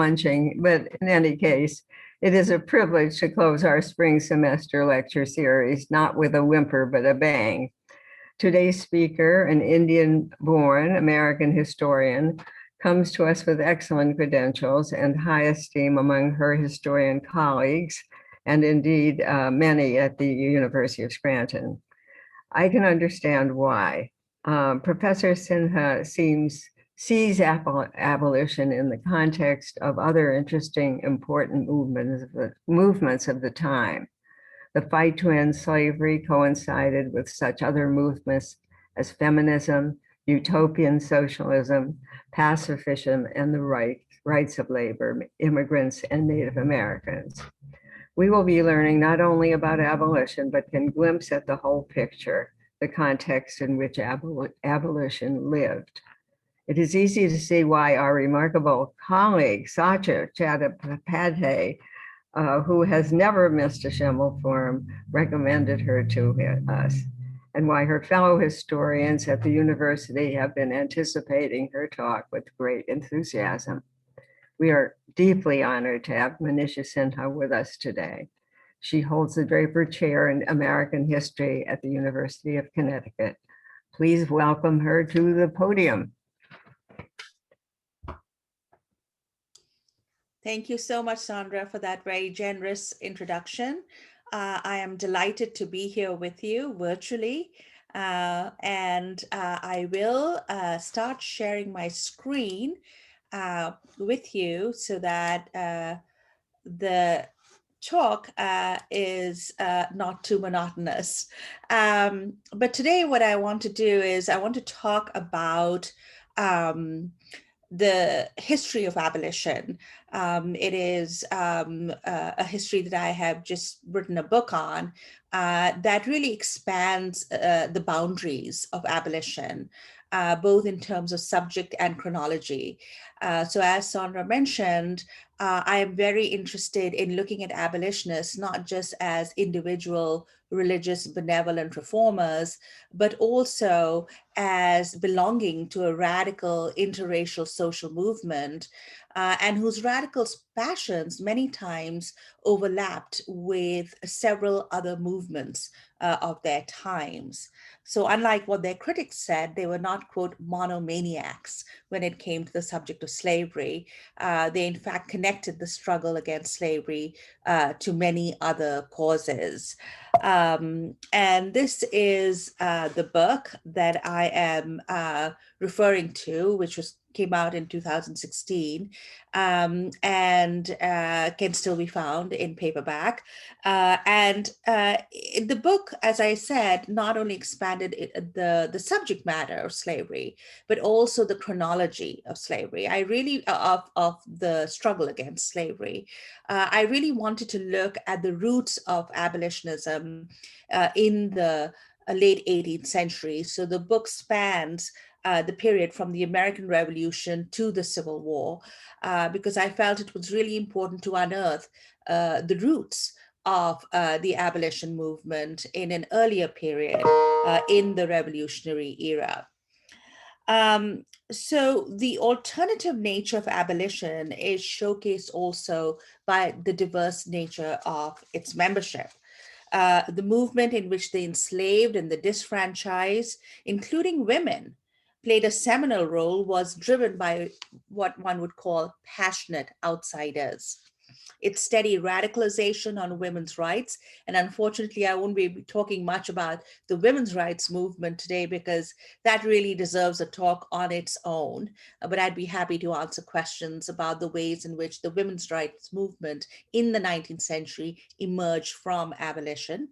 munching, but in any case, it is a privilege to close our spring semester lecture series, not with a whimper, but a bang. Today's speaker, an Indian-born American historian, comes to us with excellent credentials and high esteem among her historian colleagues, and indeed many at the University of Scranton. I can understand why. Professor Sinha sees abolition in the context of other interesting, important movements of the time. The fight to end slavery coincided with such other movements as feminism, utopian socialism, pacifism, and the rights of labor, immigrants, and Native Americans. We will be learning not only about abolition, but can glimpse at the whole picture, the context in which abolition lived. It is easy to see why our remarkable colleague, Satya Chattopadhyay, who has never missed a Schemel Forum, recommended her to us, and why her fellow historians at the university have been anticipating her talk with great enthusiasm. We are deeply honored to have Manisha Sinha with us today. She holds the Draper Chair in American History at the University of Connecticut. Please welcome her to the podium. Thank you so much, Sandra, for that very generous introduction. I am delighted to be here with you virtually, and I will start sharing my screen with you so that the talk is not too monotonous. But today what I want to do is I want to talk about the history of abolition. It is a history that I have just written a book on that really expands the boundaries of abolition, both in terms of subject and chronology. So as Sandra mentioned, I am very interested in looking at abolitionists, not just as individual religious benevolent reformers, but also as belonging to a radical interracial social movement, and whose radical passions many times overlapped with several other movements of their times. So unlike what their critics said, they were not, quote, monomaniacs when it came to the subject of slavery. They in fact connected the struggle against slavery to many other causes. And this is the book that I am referring to, which came out in 2016, and can still be found in paperback. The book, as I said, not only expanded the subject matter of slavery, but also the chronology of slavery. I really, of the struggle against slavery. I really wanted to look at the roots of abolitionism in the late 18th century. So the book spans the period from the American Revolution to the Civil War, because I felt it was really important to unearth the roots of the abolition movement in an earlier period in the revolutionary era. So the alternative nature of abolition is showcased also by the diverse nature of its membership. The movement in which the enslaved and the disfranchised, including women, played a seminal role was driven by what one would call passionate outsiders. Its steady radicalization on women's rights, and unfortunately, I won't be talking much about the women's rights movement today because that really deserves a talk on its own. But I'd be happy to answer questions about the ways in which the women's rights movement in the 19th century emerged from abolition.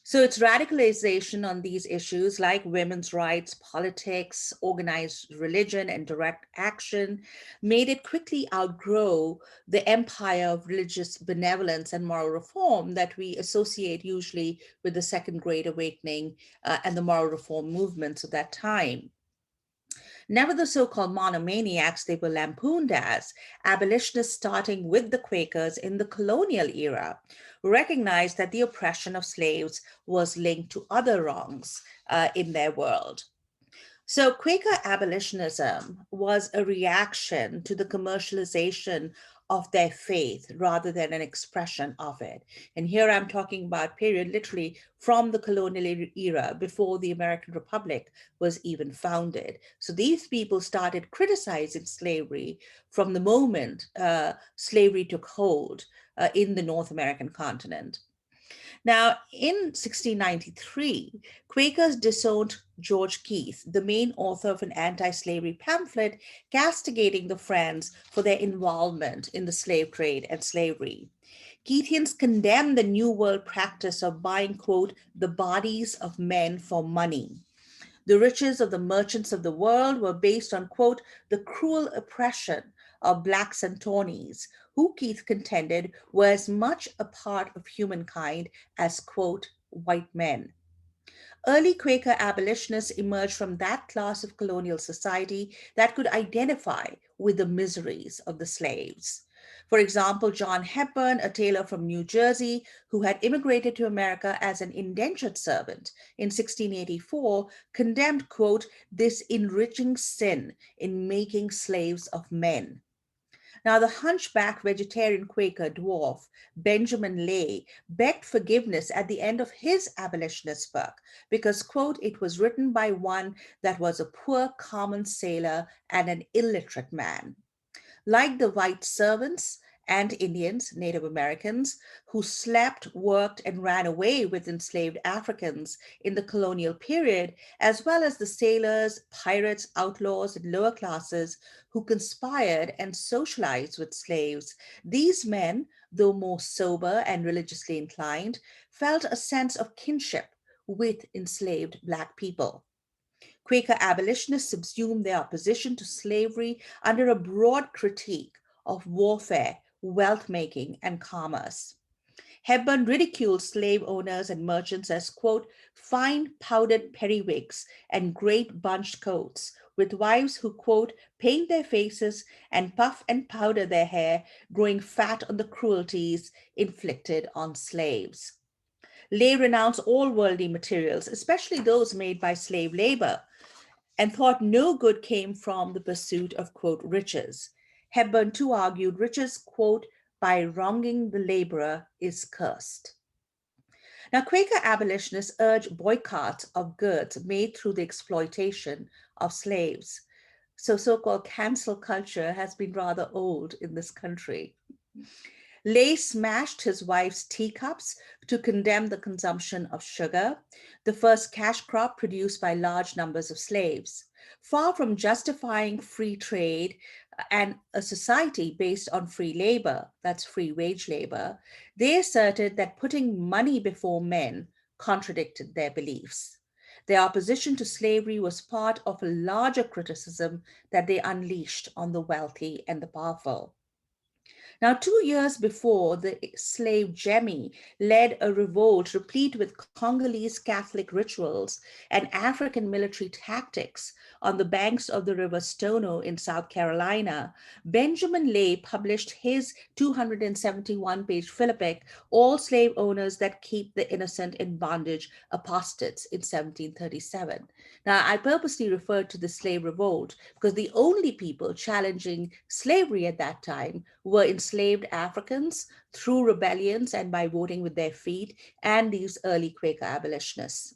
So its radicalization on these issues like women's rights, politics, organized religion, and direct action made it quickly outgrow the empire of religious benevolence and moral reform that we associate usually with the Second Great Awakening and the moral reform movements of that time. Never the so-called monomaniacs they were lampooned as, abolitionists starting with the Quakers in the colonial era recognized that the oppression of slaves was linked to other wrongs in their world. So Quaker abolitionism was a reaction to the commercialization of their faith rather than an expression of it. And here I'm talking about period literally from the colonial era before the American Republic was even founded. So these people started criticizing slavery from the moment slavery took hold in the North American continent. Now, in 1693, Quakers disowned George Keith, the main author of an anti slavery pamphlet castigating the Friends for their involvement in the slave trade and slavery. Keithians condemned the New World practice of buying, quote, the bodies of men for money. The riches of the merchants of the world were based on, quote, the cruel oppression of blacks and tawnies, who Keith contended were as much a part of humankind as, quote, white men. Early Quaker abolitionists emerged from that class of colonial society that could identify with the miseries of the slaves. For example, John Hepburn, a tailor from New Jersey who had immigrated to America as an indentured servant in 1684, condemned, quote, this enriching sin in making slaves of men. Now, the hunchback vegetarian Quaker dwarf, Benjamin Lay, begged forgiveness at the end of his abolitionist book because, quote, it was written by one that was a poor common sailor and an illiterate man. Like the white servants and Indians, Native Americans, who slept, worked, and ran away with enslaved Africans in the colonial period, as well as the sailors, pirates, outlaws, and lower classes who conspired and socialized with slaves, these men, though more sober and religiously inclined, felt a sense of kinship with enslaved Black people. Quaker abolitionists subsumed their opposition to slavery under a broad critique of warfare, wealth making, and commerce. Hepburn ridiculed slave owners and merchants as, quote, fine powdered periwigs and great bunched coats, with wives who, quote, paint their faces and puff and powder their hair, growing fat on the cruelties inflicted on slaves. Lay renounced all worldly materials, especially those made by slave labor, and thought no good came from the pursuit of, quote, riches. Hepburn too argued riches, quote, by wronging the laborer is cursed. Now, Quaker abolitionists urged boycotts of goods made through the exploitation of slaves. So-called cancel culture has been rather old in this country. Lay smashed his wife's teacups to condemn the consumption of sugar, the first cash crop produced by large numbers of slaves. Far from justifying free trade and a society based on free labor, that's free wage labor, they asserted that putting money before men contradicted their beliefs. Their opposition to slavery was part of a larger criticism that they unleashed on the wealthy and the powerful. Now, 2 years before, the slave Jemmy led a revolt replete with Congolese Catholic rituals and African military tactics on the banks of the River Stono in South Carolina. Benjamin Lay published his 271-page philippic, All Slave Owners That Keep the Innocent in Bondage, Apostates, in 1737. Now, I purposely referred to the slave revolt because the only people challenging slavery at that time were enslaved Africans through rebellions and by voting with their feet, and these early Quaker abolitionists.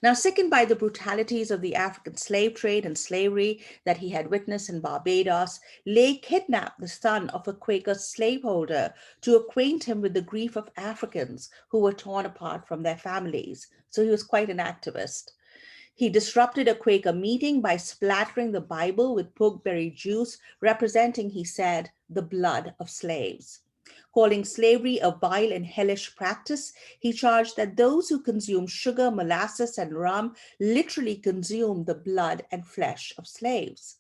Now, sickened by the brutalities of the African slave trade and slavery that he had witnessed in Barbados, Lay kidnapped the son of a Quaker slaveholder to acquaint him with the grief of Africans who were torn apart from their families. So he was quite an activist. He disrupted a Quaker meeting by splattering the Bible with pokeberry juice, representing, he said, the blood of slaves. Calling slavery a vile and hellish practice, he charged that those who consume sugar, molasses, and rum literally consume the blood and flesh of slaves.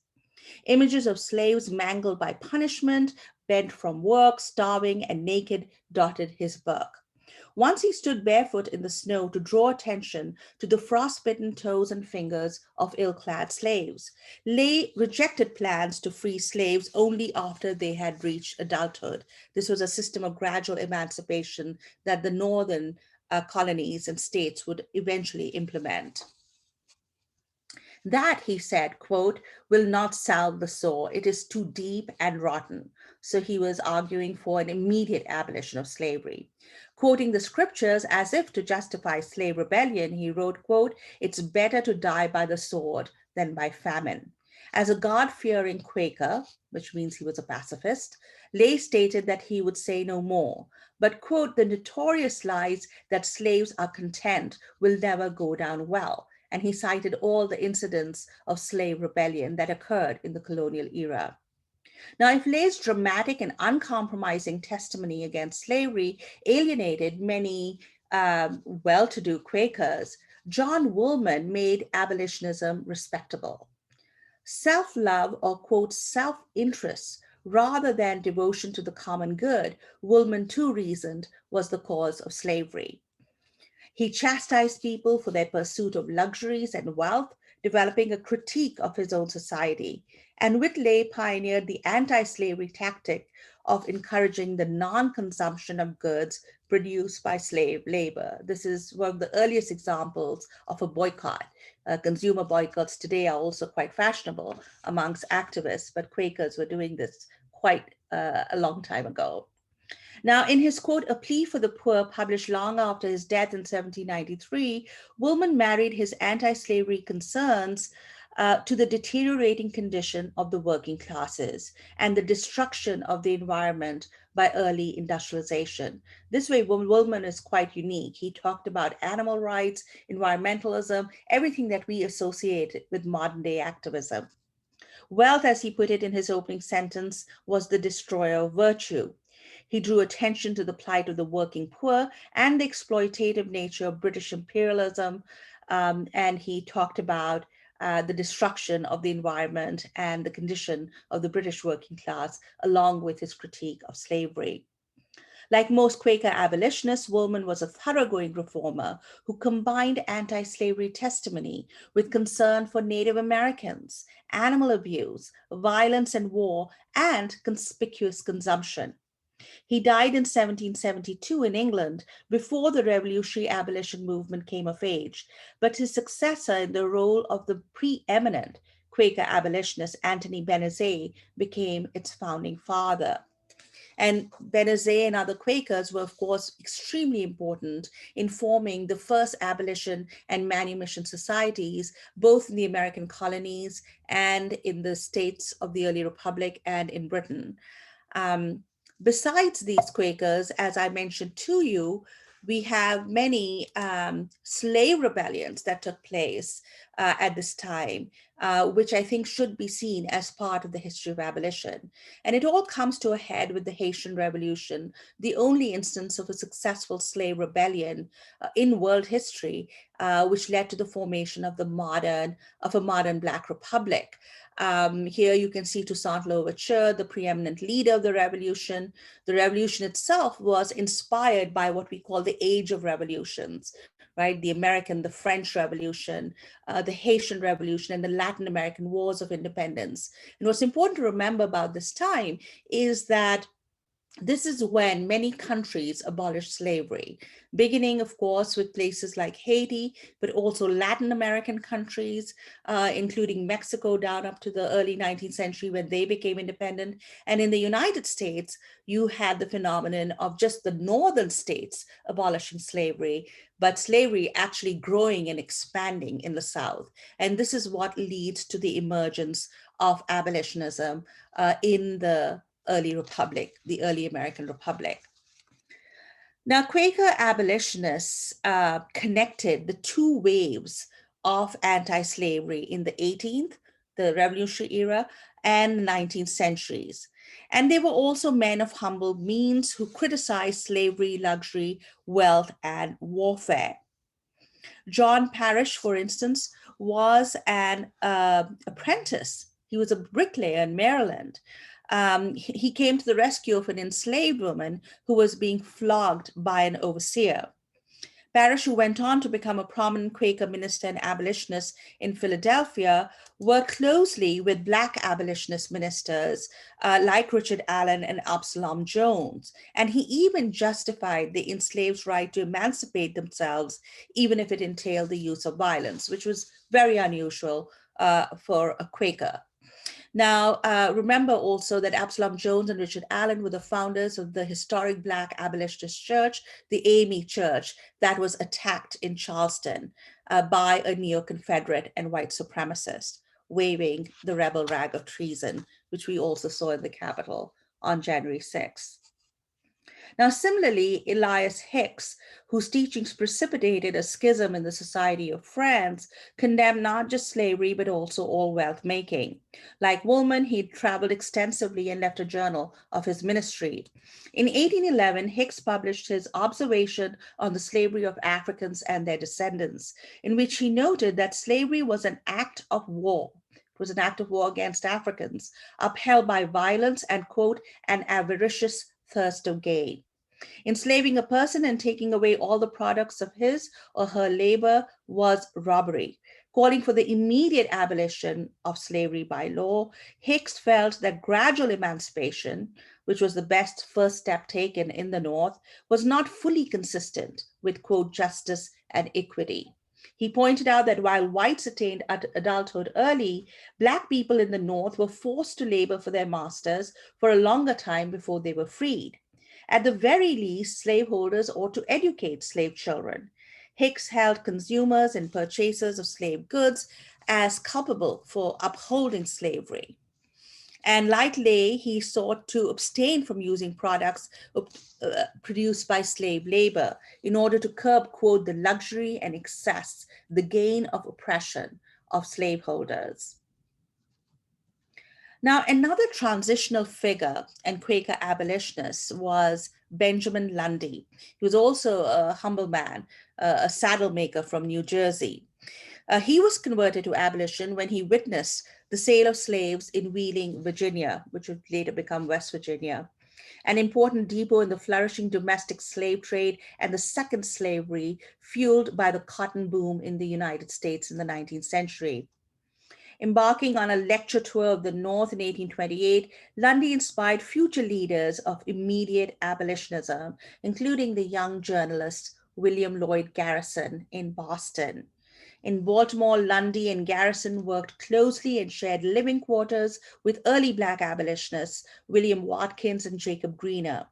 Images of slaves mangled by punishment, bent from work, starving, and naked dotted his book. Once he stood barefoot in the snow to draw attention to the frostbitten toes and fingers of ill-clad slaves. Lay rejected plans to free slaves only after they had reached adulthood. This was a system of gradual emancipation that the northern colonies and states would eventually implement. That, he said, quote, will not salve the sore. It is too deep and rotten. So he was arguing for an immediate abolition of slavery. Quoting the scriptures as if to justify slave rebellion, he wrote, quote, it's better to die by the sword than by famine. As a God-fearing Quaker, which means he was a pacifist, Lay stated that he would say no more, but, quote, the notorious lies that slaves are content will never go down well. And he cited all the incidents of slave rebellion that occurred in the colonial era. Now, if Lay's dramatic and uncompromising testimony against slavery alienated many well-to-do Quakers, John Woolman made abolitionism respectable. Self-love or, quote, self-interest rather than devotion to the common good, Woolman too reasoned was the cause of slavery. He chastised people for their pursuit of luxuries and wealth, developing a critique of his own society. And Whitley pioneered the anti-slavery tactic of encouraging the non-consumption of goods produced by slave labor. This is one of the earliest examples of a boycott. Consumer boycotts today are also quite fashionable amongst activists, but Quakers were doing this quite a long time ago. Now, in his quote, A Plea for the Poor, published long after his death in 1793, Woolman married his anti-slavery concerns to the deteriorating condition of the working classes and the destruction of the environment by early industrialization. This way, Woolman is quite unique. He talked about animal rights, environmentalism, everything that we associate with modern day activism. Wealth, as he put it in his opening sentence, was the destroyer of virtue. He drew attention to the plight of the working poor and the exploitative nature of British imperialism, and he talked about the destruction of the environment and the condition of the British working class, along with his critique of slavery. Like most Quaker abolitionists, Woolman was a thoroughgoing reformer who combined anti-slavery testimony with concern for Native Americans, animal abuse, violence and war, and conspicuous consumption. He died in 1772 in England before the revolutionary abolition movement came of age, but his successor in the role of the preeminent Quaker abolitionist, Anthony Benezet, became its founding father. And Benezet and other Quakers were, of course, extremely important in forming the first abolition and manumission societies, both in the American colonies and in the states of the early republic and in Britain. Besides these Quakers, as I mentioned to you, we have many slave rebellions that took place at this time, which I think should be seen as part of the history of abolition. And it all comes to a head with the Haitian Revolution, the only instance of a successful slave rebellion in world history, which led to the formation of a modern Black republic. Here you can see Toussaint Louverture, the preeminent leader of the revolution. The revolution itself was inspired by what we call the Age of Revolutions, right? The American, the French Revolution, the Haitian Revolution, and the Latin American Wars of Independence. And what's important to remember about this time is that this is when many countries abolished slavery, beginning, of course, with places like Haiti, but also Latin American countries, including Mexico down up to the early 19th century when they became independent. And in the United States, you had the phenomenon of just the northern states abolishing slavery, but slavery actually growing and expanding in the South. And this is what leads to the emergence of abolitionism in the early republic, the early American republic. Now, Quaker abolitionists connected the two waves of anti-slavery in the 18th, the Revolutionary era, and the 19th centuries. And they were also men of humble means who criticized slavery, luxury, wealth, and warfare. John Parrish, for instance, was an apprentice. He was a bricklayer in Maryland. He came to the rescue of an enslaved woman who was being flogged by an overseer. Parrish, who went on to become a prominent Quaker minister and abolitionist in Philadelphia, worked closely with Black abolitionist ministers like Richard Allen and Absalom Jones. And he even justified the enslaved right to emancipate themselves, even if it entailed the use of violence, which was very unusual for a Quaker. Now, remember also that Absalom Jones and Richard Allen were the founders of the historic Black abolitionist church, the AME Church, that was attacked in Charleston by a neo-Confederate and white supremacist, waving the rebel rag of treason, which we also saw in the Capitol on January 6th. Now, similarly, Elias Hicks, whose teachings precipitated a schism in the Society of France, condemned not just slavery, but also all wealth making. Like Woolman, he traveled extensively and left a journal of his ministry. In 1811, Hicks published his Observation on the Slavery of Africans and Their Descendants, in which he noted that slavery was an act of war. It was an act of war against Africans, upheld by violence and, quote, an avaricious thirst of gain. Enslaving a person and taking away all the products of his or her labor was robbery. Calling for the immediate abolition of slavery by law, Hicks felt that gradual emancipation, which was the best first step taken in the North, was not fully consistent with, quote, justice and equity. He pointed out that while whites attained adulthood early, Black people in the North were forced to labor for their masters for a longer time before they were freed. At the very least, slaveholders ought to educate slave children. Hicks held consumers and purchasers of slave goods as culpable for upholding slavery. And like Lay, he sought to abstain from using products produced by slave labor in order to curb, quote, the luxury and excess, the gain of oppression of slaveholders. Now, another transitional figure and Quaker abolitionist was Benjamin Lundy. He was also a humble man, a saddle maker from New Jersey. He was converted to abolition when he witnessed the sale of slaves in Wheeling, Virginia, which would later become West Virginia, an important depot in the flourishing domestic slave trade and the second slavery fueled by the cotton boom in the United States in the 19th century. Embarking on a lecture tour of the North in 1828, Lundy inspired future leaders of immediate abolitionism, including the young journalist William Lloyd Garrison in Boston. In Baltimore, Lundy and Garrison worked closely and shared living quarters with early Black abolitionists, William Watkins and Jacob Greener.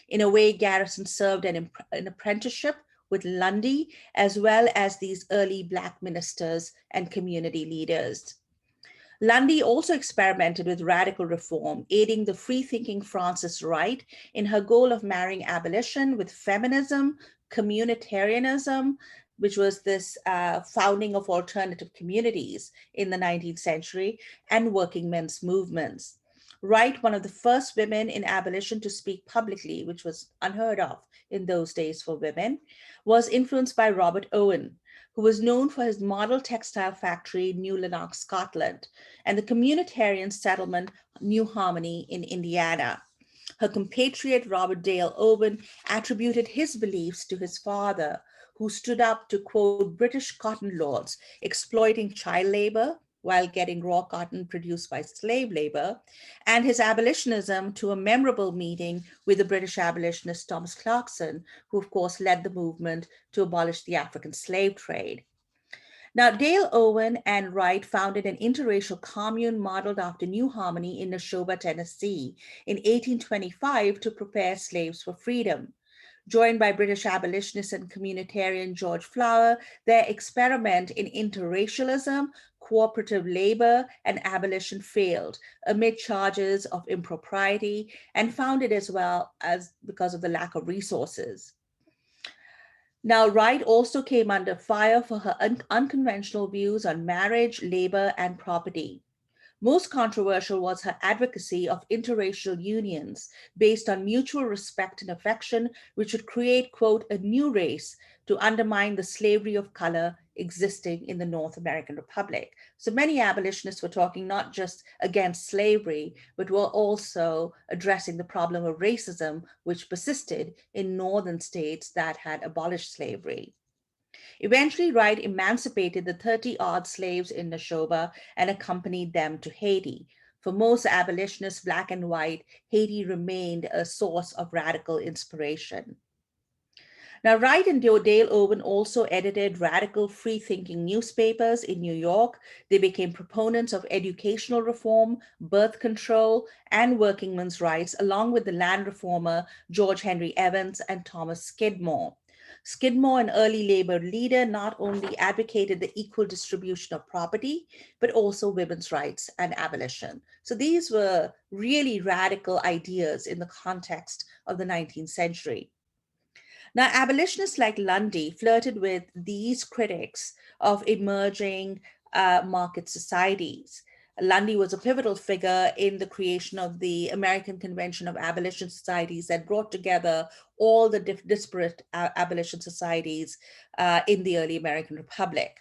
In a way, Garrison served an apprenticeship with Lundy, as well as these early Black ministers and community leaders. Lundy also experimented with radical reform, aiding the free-thinking Frances Wright in her goal of marrying abolition with feminism, communitarianism, which was this founding of alternative communities in the 19th century, and working men's movements. Wright, one of the first women in abolition to speak publicly, which was unheard of in those days for women, was influenced by Robert Owen, who was known for his model textile factory in New Lanark, Scotland, and the communitarian settlement New Harmony in Indiana. Her compatriot Robert Dale Owen attributed his beliefs to his father, who stood up to, quote, British cotton lords exploiting child labor while getting raw cotton produced by slave labor, and his abolitionism to a memorable meeting with the British abolitionist Thomas Clarkson, who of course led the movement to abolish the African slave trade. Now, Dale Owen and Wright founded an interracial commune modeled after New Harmony in Neshoba, Tennessee in 1825 to prepare slaves for freedom. Joined by British abolitionist and communitarian George Flower, their experiment in interracialism, cooperative labor, and abolition failed amid charges of impropriety and founded as well as because of the lack of resources. Now, Wright also came under fire for her unconventional views on marriage, labor, and property. Most controversial was her advocacy of interracial unions based on mutual respect and affection, which would create, quote, a new race to undermine the slavery of color existing in the North American Republic. So many abolitionists were talking not just against slavery, but were also addressing the problem of racism, which persisted in northern states that had abolished slavery. Eventually, Wright emancipated the 30-odd slaves in Neshoba and accompanied them to Haiti. For most abolitionists, Black and white, Haiti remained a source of radical inspiration. Now, Wright and Dale Owen also edited radical free-thinking newspapers in New York. They became proponents of educational reform, birth control, and working men's rights, along with the land reformer George Henry Evans and Thomas Skidmore. Skidmore, an early labor leader, not only advocated the equal distribution of property, but also women's rights and abolition. So these were really radical ideas in the context of the 19th century. Now, abolitionists like Lundy flirted with these critics of emerging market societies. Lundy was a pivotal figure in the creation of the American Convention of Abolition Societies that brought together all the disparate abolition societies in the early American Republic.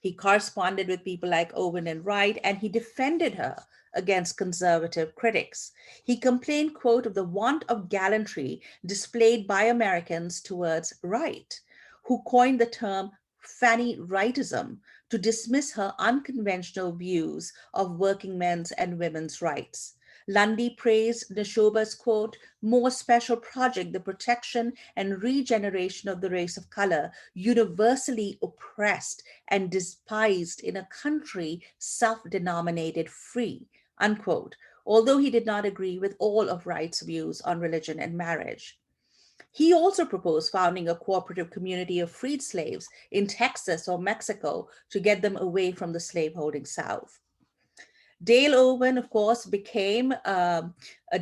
He corresponded with people like Owen and Wright, and he defended her against conservative critics. He complained, quote, of the want of gallantry displayed by Americans towards Wright, who coined the term Fanny Wrightism to dismiss her unconventional views of working men's and women's rights. Lundy praised Neshoba's, quote, more special project, the protection and regeneration of the race of color, universally oppressed and despised in a country self-denominated free, unquote, although he did not agree with all of Wright's views on religion and marriage. He also proposed founding a cooperative community of freed slaves in Texas or Mexico to get them away from the slaveholding South. Dale Owen, of course, became a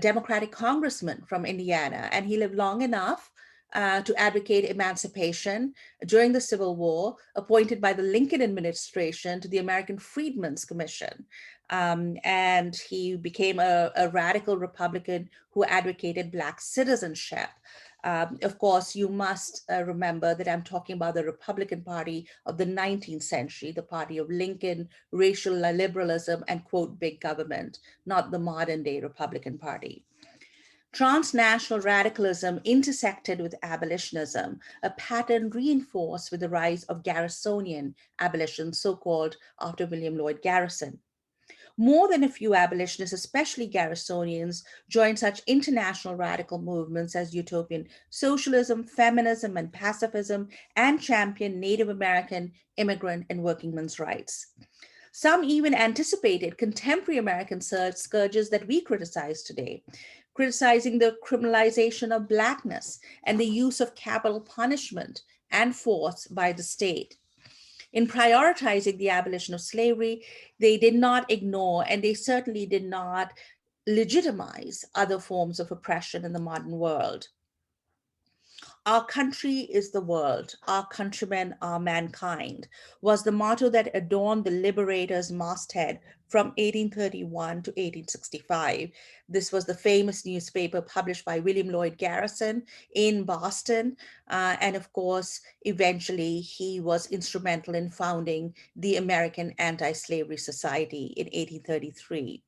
Democratic congressman from Indiana, and he lived long enough to advocate emancipation during the Civil War, appointed by the Lincoln administration to the American Freedmen's Commission. And he became a radical Republican who advocated Black citizenship. Of course, you must remember that I'm talking about the Republican Party of the 19th century, the party of Lincoln, racial liberalism, and, quote, big government, not the modern day Republican Party. Transnational radicalism intersected with abolitionism, a pattern reinforced with the rise of Garrisonian abolition, so-called after William Lloyd Garrison. More than a few abolitionists, especially Garrisonians, joined such international radical movements as Utopian socialism, feminism, and pacifism, and championed Native American, immigrant, and working men's rights. Some even anticipated contemporary American scourges that we criticize today, criticizing the criminalization of Blackness and the use of capital punishment and force by the state. In prioritizing the abolition of slavery, they did not ignore, and they certainly did not legitimize, other forms of oppression in the modern world. Our country is the world, our countrymen are mankind, was the motto that adorned the Liberator's masthead from 1831 to 1865. This was the famous newspaper published by William Lloyd Garrison in Boston. And of course, eventually he was instrumental in founding the American Anti-Slavery Society in 1833.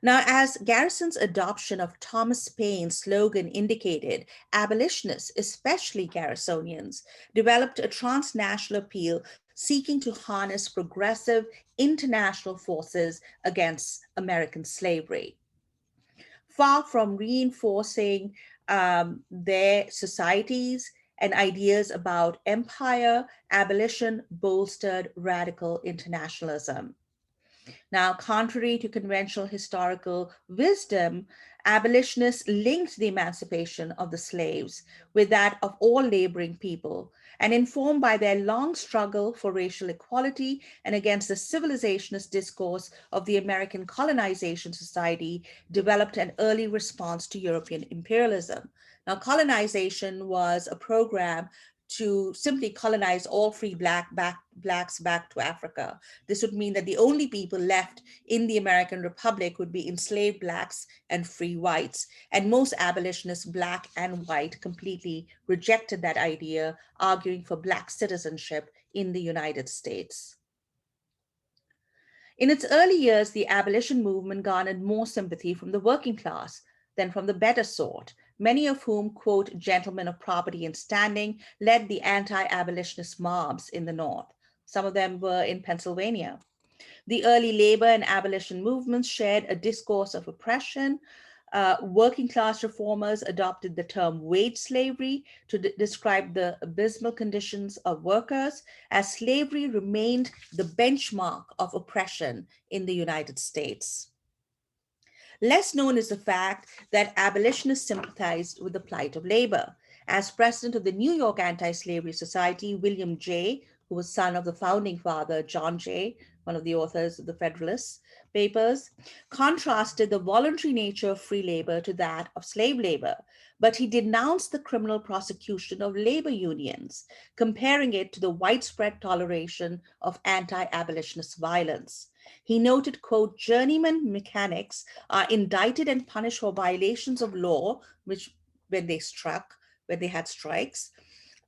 Now, as Garrison's adoption of Thomas Paine's slogan indicated, abolitionists, especially Garrisonians, developed a transnational appeal seeking to harness progressive international forces against American slavery. Far from reinforcing their societies and ideas about empire, abolition bolstered radical internationalism. Now, contrary to conventional historical wisdom, abolitionists linked the emancipation of the slaves with that of all laboring people, and informed by their long struggle for racial equality and against the civilizationist discourse of the American Colonization Society, developed an early response to European imperialism. Now, colonization was a program to simply colonize all free blacks back to Africa. This would mean that the only people left in the American Republic would be enslaved blacks and free whites. And most abolitionists, black and white, completely rejected that idea, arguing for black citizenship in the United States. In its early years, the abolition movement garnered more sympathy from the working class than from the better sort, many of whom, quote, gentlemen of property and standing, led the anti-abolitionist mobs in the North. Some of them were in Pennsylvania. The early labor and abolition movements shared a discourse of oppression, Working class reformers adopted the term wage slavery to describe the abysmal conditions of workers, as slavery remained the benchmark of oppression in the United States. Less known is the fact that abolitionists sympathized with the plight of labor. As president of the New York Anti-Slavery Society, William Jay, who was son of the founding father, John Jay, one of the authors of the Federalist Papers, contrasted the voluntary nature of free labor to that of slave labor, but he denounced the criminal prosecution of labor unions, comparing it to the widespread toleration of anti-abolitionist violence. He noted, quote, journeyman mechanics are indicted and punished for violations of law, which when they had strikes,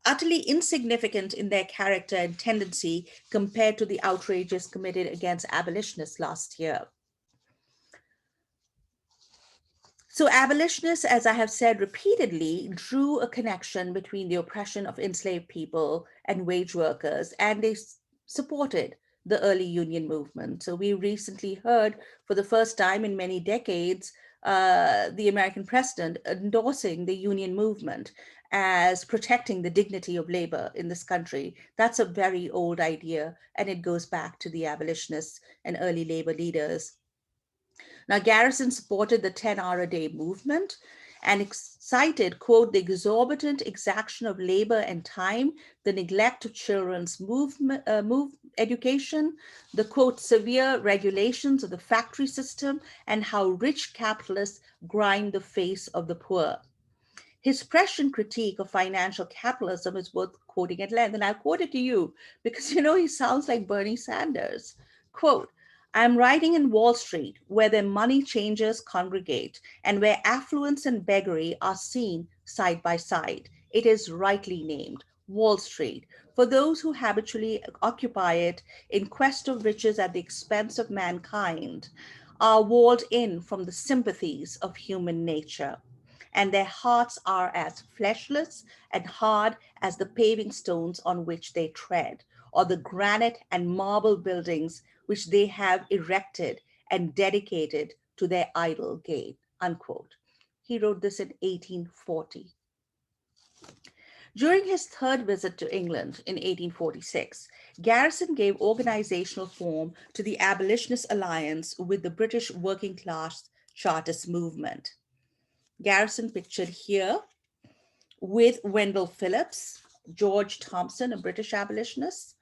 utterly insignificant in their character and tendency compared to the outrages committed against abolitionists last year. So abolitionists, as I have said repeatedly, drew a connection between the oppression of enslaved people and wage workers, and they supported the early union movement. So we recently heard for the first time in many decades, the American president endorsing the union movement as protecting the dignity of labor in this country. That's a very old idea, and it goes back to the abolitionists and early labor leaders. Now, Garrison supported the 10-hour-a-day movement and cited, quote, the exorbitant exaction of labor and time, the neglect of children's education, the, quote, severe regulations of the factory system, and how rich capitalists grind the face of the poor. His prescient critique of financial capitalism is worth quoting at length, and I'll quote it to you because, you know, he sounds like Bernie Sanders. Quote, I'm writing in Wall Street, where their money changers congregate and where affluence and beggary are seen side by side. It is rightly named Wall Street for those who habitually occupy it in quest of riches at the expense of mankind, are walled in from the sympathies of human nature, and their hearts are as fleshless and hard as the paving stones on which they tread, or the granite and marble buildings which they have erected and dedicated to their idle gain, unquote. He wrote this in 1840. During his third visit to England in 1846, Garrison gave organizational form to the Abolitionist alliance with the British working class Chartist movement. Garrison pictured here with Wendell Phillips, George Thompson, a British abolitionist,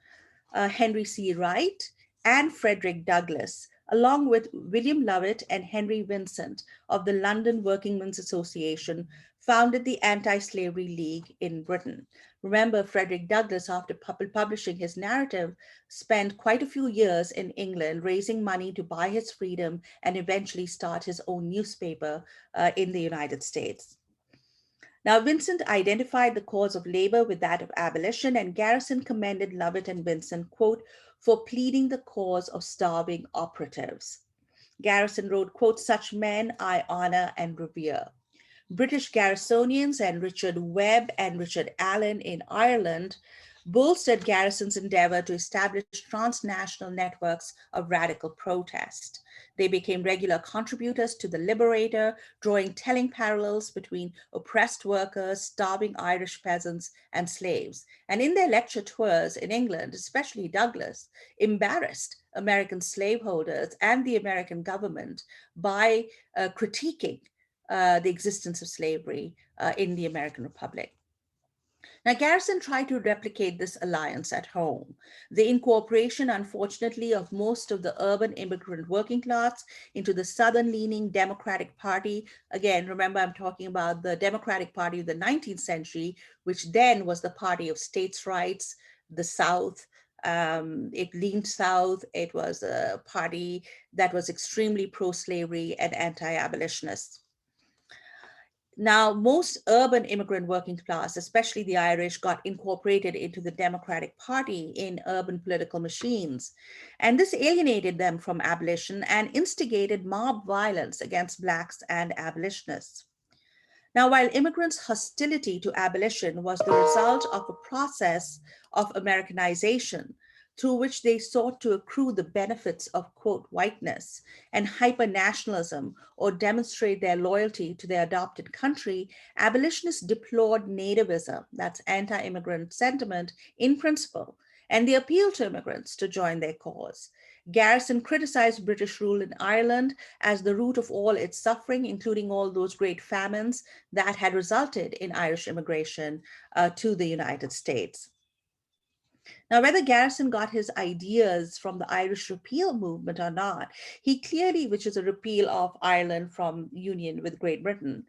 Henry C. Wright, and Frederick Douglass, along with William Lovett and Henry Vincent of the London Workingmen's Association, founded the Anti-Slavery League in Britain. Remember, Frederick Douglass, after publishing his narrative, spent quite a few years in England raising money to buy his freedom and eventually start his own newspaper in the United States. Now, Vincent identified the cause of labor with that of abolition, and Garrison commended Lovett and Vincent, quote, for pleading the cause of starving operatives. Garrison wrote, quote, such men I honor and revere. British Garrisonians and Richard Webb and Richard Allen in Ireland bolstered Garrison's endeavor to establish transnational networks of radical protest. They became regular contributors to The Liberator, drawing telling parallels between oppressed workers, starving Irish peasants, and slaves. And in their lecture tours in England, especially Douglass, embarrassed American slaveholders and the American government by critiquing the existence of slavery in the American Republic. Now, Garrison tried to replicate this alliance at home. The incorporation, unfortunately, of most of the urban immigrant working class into the Southern-leaning Democratic Party. Again, remember, I'm talking about the Democratic Party of the 19th century, which then was the party of states' rights, the South. It leaned South. It was a party that was extremely pro-slavery and anti-abolitionist. Now, most urban immigrant working class, especially the Irish, got incorporated into the Democratic Party in urban political machines. And this alienated them from abolition and instigated mob violence against Blacks and abolitionists. Now, while immigrants' hostility to abolition was the result of a process of Americanization, through which they sought to accrue the benefits of, quote, whiteness and hyper-nationalism or demonstrate their loyalty to their adopted country, abolitionists deplored nativism, that's anti-immigrant sentiment in principle, and they appealed to immigrants to join their cause. Garrison criticized British rule in Ireland as the root of all its suffering, including all those great famines that had resulted in Irish immigration to the United States. Now, whether Garrison got his ideas from the Irish repeal movement or not, he clearly, which is a repeal of Ireland from union with Great Britain,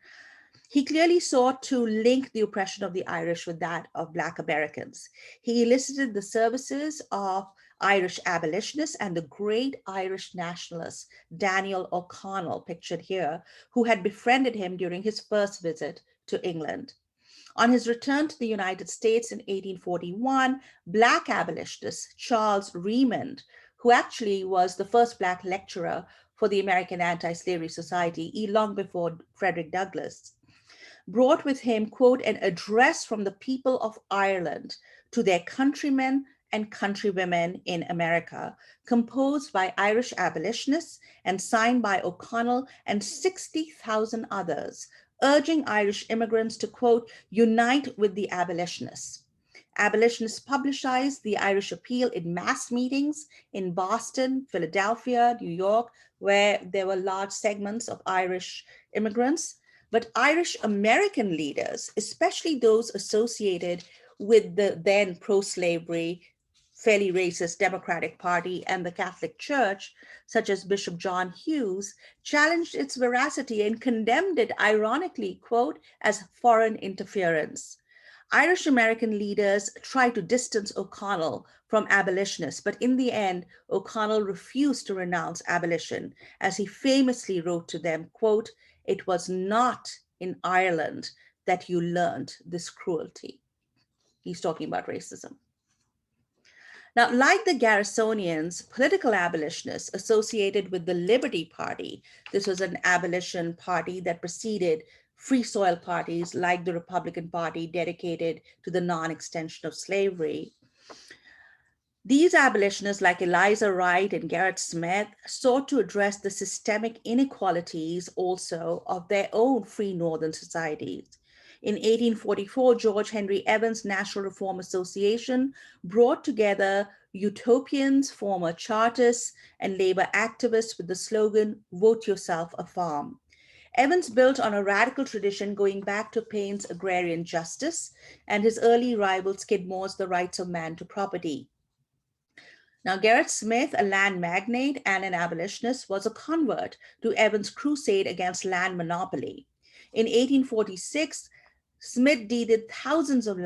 he clearly sought to link the oppression of the Irish with that of Black Americans. He elicited the services of Irish abolitionists and the great Irish nationalist, Daniel O'Connell, pictured here, who had befriended him during his first visit to England. On his return to the United States in 1841, Black abolitionist Charles Remond, who actually was the first Black lecturer for the American Anti-Slavery Society long before Frederick Douglass, brought with him, quote, an address from the people of Ireland to their countrymen and countrywomen in America, composed by Irish abolitionists and signed by O'Connell and 60,000 others, urging Irish immigrants to, quote, unite with the abolitionists. Abolitionists publicized the Irish appeal in mass meetings in Boston, Philadelphia, New York, where there were large segments of Irish immigrants. But Irish American leaders, especially those associated with the then pro-slavery, fairly racist Democratic Party and the Catholic Church, such as Bishop John Hughes, challenged its veracity and condemned it, ironically, quote, as foreign interference. Irish American leaders tried to distance O'Connell from abolitionists, but in the end, O'Connell refused to renounce abolition, as he famously wrote to them, quote, it was not in Ireland that you learned this cruelty. He's talking about racism. Now, like the Garrisonians, political abolitionists associated with the Liberty Party, this was an abolition party that preceded free soil parties like the Republican Party dedicated to the non-extension of slavery. These abolitionists, like Eliza Wright and Gerrit Smith, sought to address the systemic inequalities also of their own free northern societies. In 1844, George Henry Evans' National Reform Association brought together utopians, former Chartists, and labor activists with the slogan, vote yourself a farm. Evans built on a radical tradition going back to Paine's agrarian justice and his early rival Skidmore's The Rights of Man to Property. Now, Gerrit Smith, a land magnate and an abolitionist, was a convert to Evans' crusade against land monopoly. In 1846, Smith deeded thousands of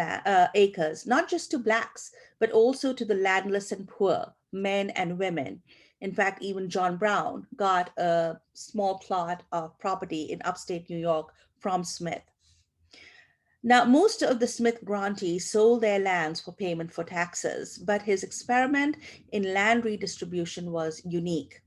acres, not just to Blacks, but also to the landless and poor, men and women. In fact, even John Brown got a small plot of property in upstate New York from Smith. Now, most of the Smith grantees sold their lands for payment for taxes, but his experiment in land redistribution was unique.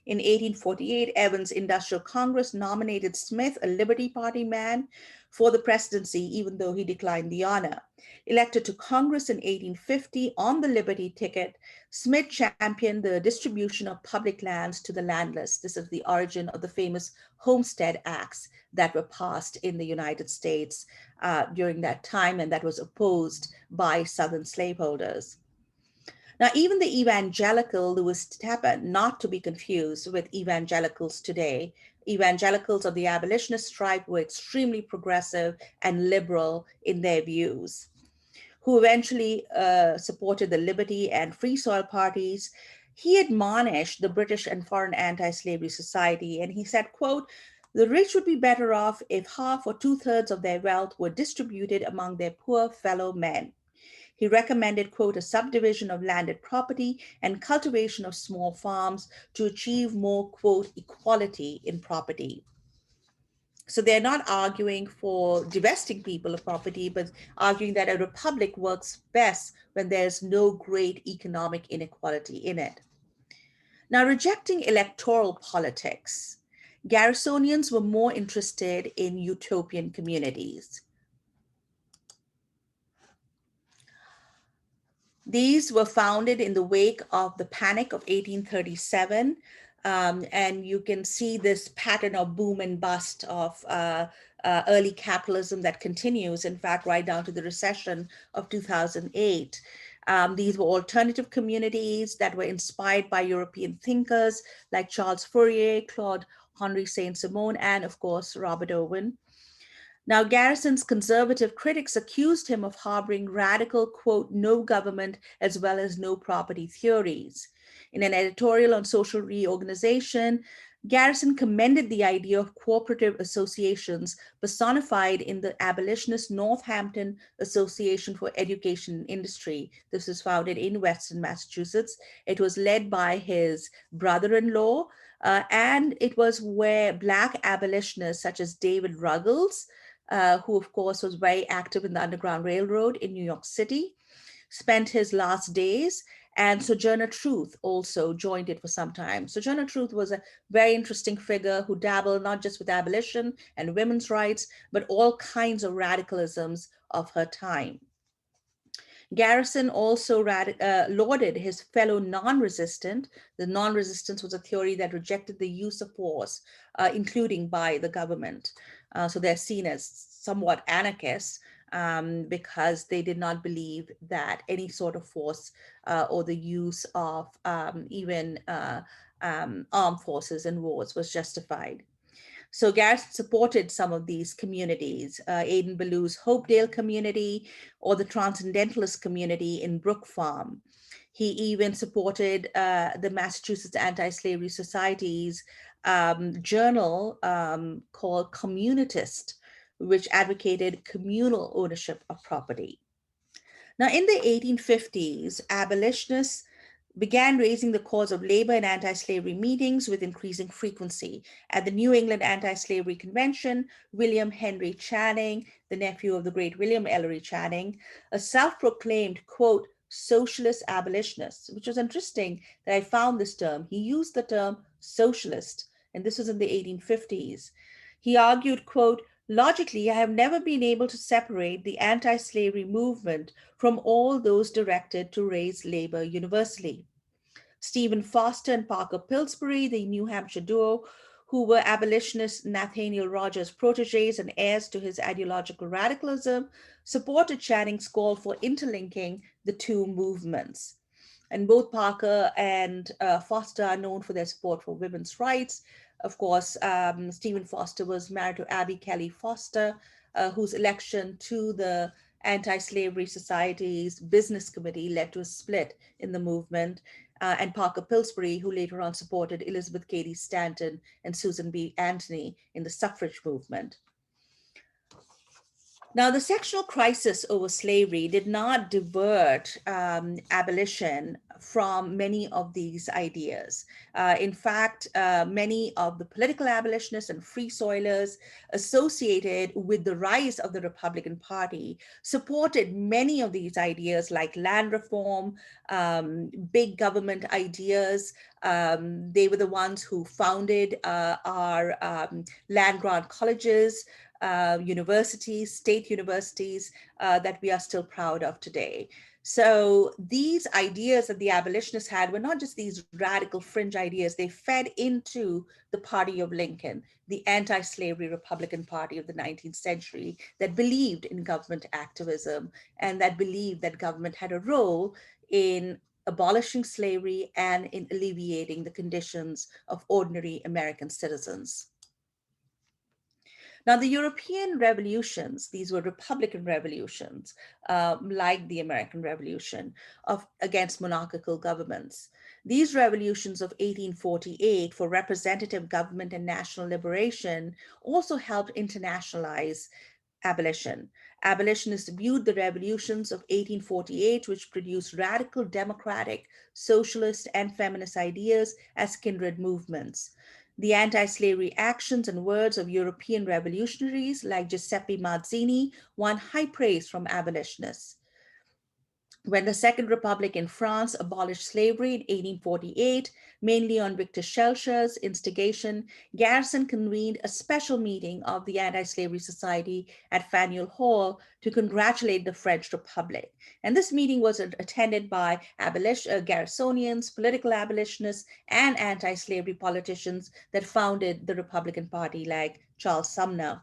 In 1848, Evans' Industrial Congress nominated Smith, a Liberty Party man, for the presidency, even though he declined the honor. Elected to Congress in 1850 on the Liberty ticket, Smith championed the distribution of public lands to the landless. This is the origin of the famous Homestead Acts that were passed in the United States during that time, and that was opposed by Southern slaveholders. Now, even the evangelical Lewis Tappan, not to be confused with evangelicals today, evangelicals of the abolitionist stripe were extremely progressive and liberal in their views, who eventually supported the Liberty and Free Soil parties. He admonished the British and foreign anti-slavery society, and he said, quote, the rich would be better off if half or two-thirds of their wealth were distributed among their poor fellow men. He recommended, quote, a subdivision of landed property and cultivation of small farms to achieve more, quote, equality in property. So they're not arguing for divesting people of property, but arguing that a republic works best when there's no great economic inequality in it. Now, rejecting electoral politics, Garrisonians were more interested in utopian communities. These were founded in the wake of the Panic of 1837. And you can see this pattern of boom and bust of early capitalism that continues, in fact, right down to the recession of 2008. These were alternative communities that were inspired by European thinkers like Charles Fourier, Claude Henry Saint-Simon, and of course, Robert Owen. Now, Garrison's conservative critics accused him of harboring radical, quote, no government as well as no property theories. In an editorial on social reorganization, Garrison commended the idea of cooperative associations personified in the abolitionist Northampton Association for Education and Industry. This was founded in Western Massachusetts. It was led by his brother-in-law, and it was where Black abolitionists such as David Ruggles, who of course was very active in the Underground Railroad in New York City, spent his last days, and Sojourner Truth also joined it for some time. Sojourner Truth was a very interesting figure who dabbled not just with abolition and women's rights, but all kinds of radicalisms of her time. Garrison also lauded his fellow non-resistant. The non-resistance was a theory that rejected the use of force, including by the government. So they're seen as somewhat anarchists because they did not believe that any sort of force or the use of even armed forces in wars was justified. So Garrison supported some of these communities, Aidan Ballew's Hopedale community or the Transcendentalist community in Brook Farm. He even supported the Massachusetts Anti-Slavery Society's journal called Communitist, which advocated communal ownership of property. Now, in the 1850s, abolitionists began raising the cause of labor in anti-slavery meetings with increasing frequency. At the New England Anti-Slavery Convention, William Henry Channing, the nephew of the great William Ellery Channing, a self-proclaimed, quote, socialist abolitionist, which was interesting that I found this term. He used the term socialist, and this was in the 1850s. He argued, quote, logically, I have never been able to separate the anti-slavery movement from all those directed to raise labor universally. Stephen Foster and Parker Pillsbury, the New Hampshire duo, who were abolitionist Nathaniel Rogers' proteges and heirs to his ideological radicalism, supported Channing's call for interlinking the two movements. And both Parker and Foster are known for their support for women's rights. Of course, Stephen Foster was married to Abby Kelly Foster, whose election to the Anti-Slavery Society's Business Committee led to a split in the movement. And Parker Pillsbury, who later on supported Elizabeth Cady Stanton and Susan B. Anthony in the suffrage movement. Now, the sectional crisis over slavery did not divert abolition from many of these ideas. In fact, many of the political abolitionists and free soilers associated with the rise of the Republican Party supported many of these ideas like land reform, big government ideas. They were the ones who founded our land grant colleges, universities, state universities that we are still proud of today. So these ideas that the abolitionists had were not just these radical fringe ideas, they fed into the party of Lincoln, the anti-slavery Republican Party of the 19th century that believed in government activism and that believed that government had a role in abolishing slavery and in alleviating the conditions of ordinary American citizens. Now, the European revolutions, these were Republican revolutions, like the American Revolution against monarchical governments. These revolutions of 1848 for representative government and national liberation also helped internationalize abolition. Abolitionists viewed the revolutions of 1848, which produced radical democratic, socialist, and feminist ideas as kindred movements. The anti-slavery actions and words of European revolutionaries like Giuseppe Mazzini won high praise from abolitionists. When the Second Republic in France abolished slavery in 1848, mainly on Victor Schellcher's instigation, Garrison convened a special meeting of the Anti-Slavery Society at Faneuil Hall to congratulate the French Republic. And this meeting was attended by Garrisonians, political abolitionists, and anti-slavery politicians that founded the Republican Party, like Charles Sumner.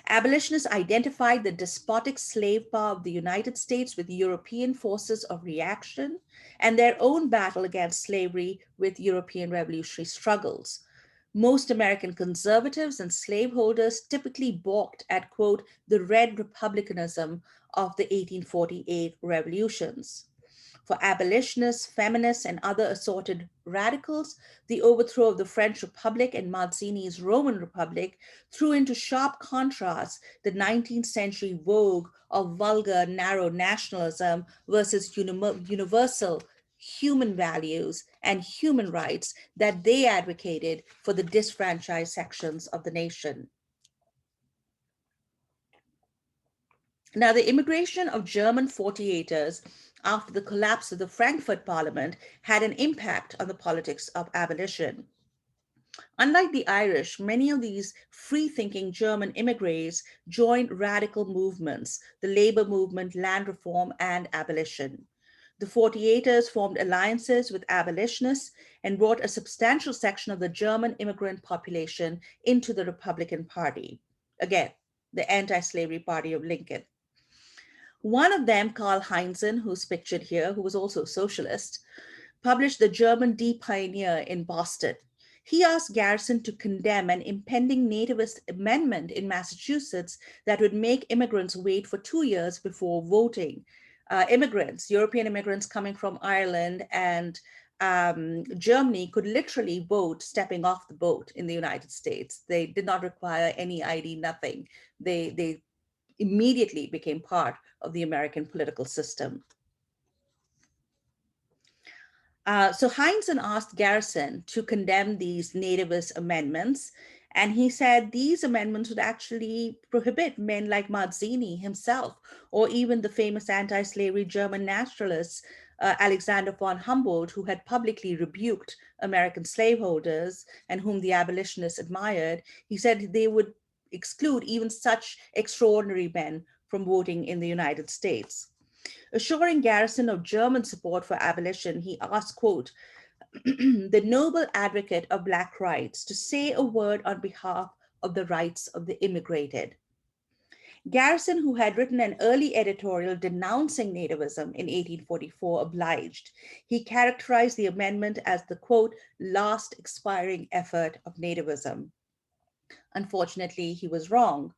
Abolitionists identified the despotic slave power of the United States with European forces of reaction and their own battle against slavery with European revolutionary struggles. Most American conservatives and slaveholders typically balked at, quote, the red republicanism of the 1848 revolutions. For abolitionists, feminists, and other assorted radicals, the overthrow of the French Republic and Mazzini's Roman Republic threw into sharp contrast the 19th century vogue of vulgar, narrow nationalism versus universal human values and human rights that they advocated for the disfranchised sections of the nation. Now, the immigration of German 48ers after the collapse of the Frankfurt Parliament had an impact on the politics of abolition. Unlike the Irish, many of these free-thinking German immigrants joined radical movements, the labor movement, land reform, and abolition. The 48ers formed alliances with abolitionists and brought a substantial section of the German immigrant population into the Republican Party. Again, the anti-slavery party of Lincoln. One of them, Karl Heinzen, who's pictured here, who was also a socialist, published The German Pioneer in Boston. He asked Garrison to condemn an impending nativist amendment in Massachusetts that would make immigrants wait for 2 years before voting. European immigrants coming from Ireland and Germany could literally vote stepping off the boat in the United States. They did not require any ID, nothing. They immediately became part of the American political system. So Heinzen asked Garrison to condemn these nativist amendments, and he said these amendments would actually prohibit men like Mazzini himself, or even the famous anti-slavery German nationalist Alexander von Humboldt, who had publicly rebuked American slaveholders and whom the abolitionists admired. He said they would exclude even such extraordinary men from voting in the United States. Assuring Garrison of German support for abolition, he asked, quote, the noble advocate of Black rights to say a word on behalf of the rights of the immigrated. Garrison, who had written an early editorial denouncing nativism in 1844, obliged. He characterized the amendment as the, quote, last expiring effort of nativism. Unfortunately, he was wrong,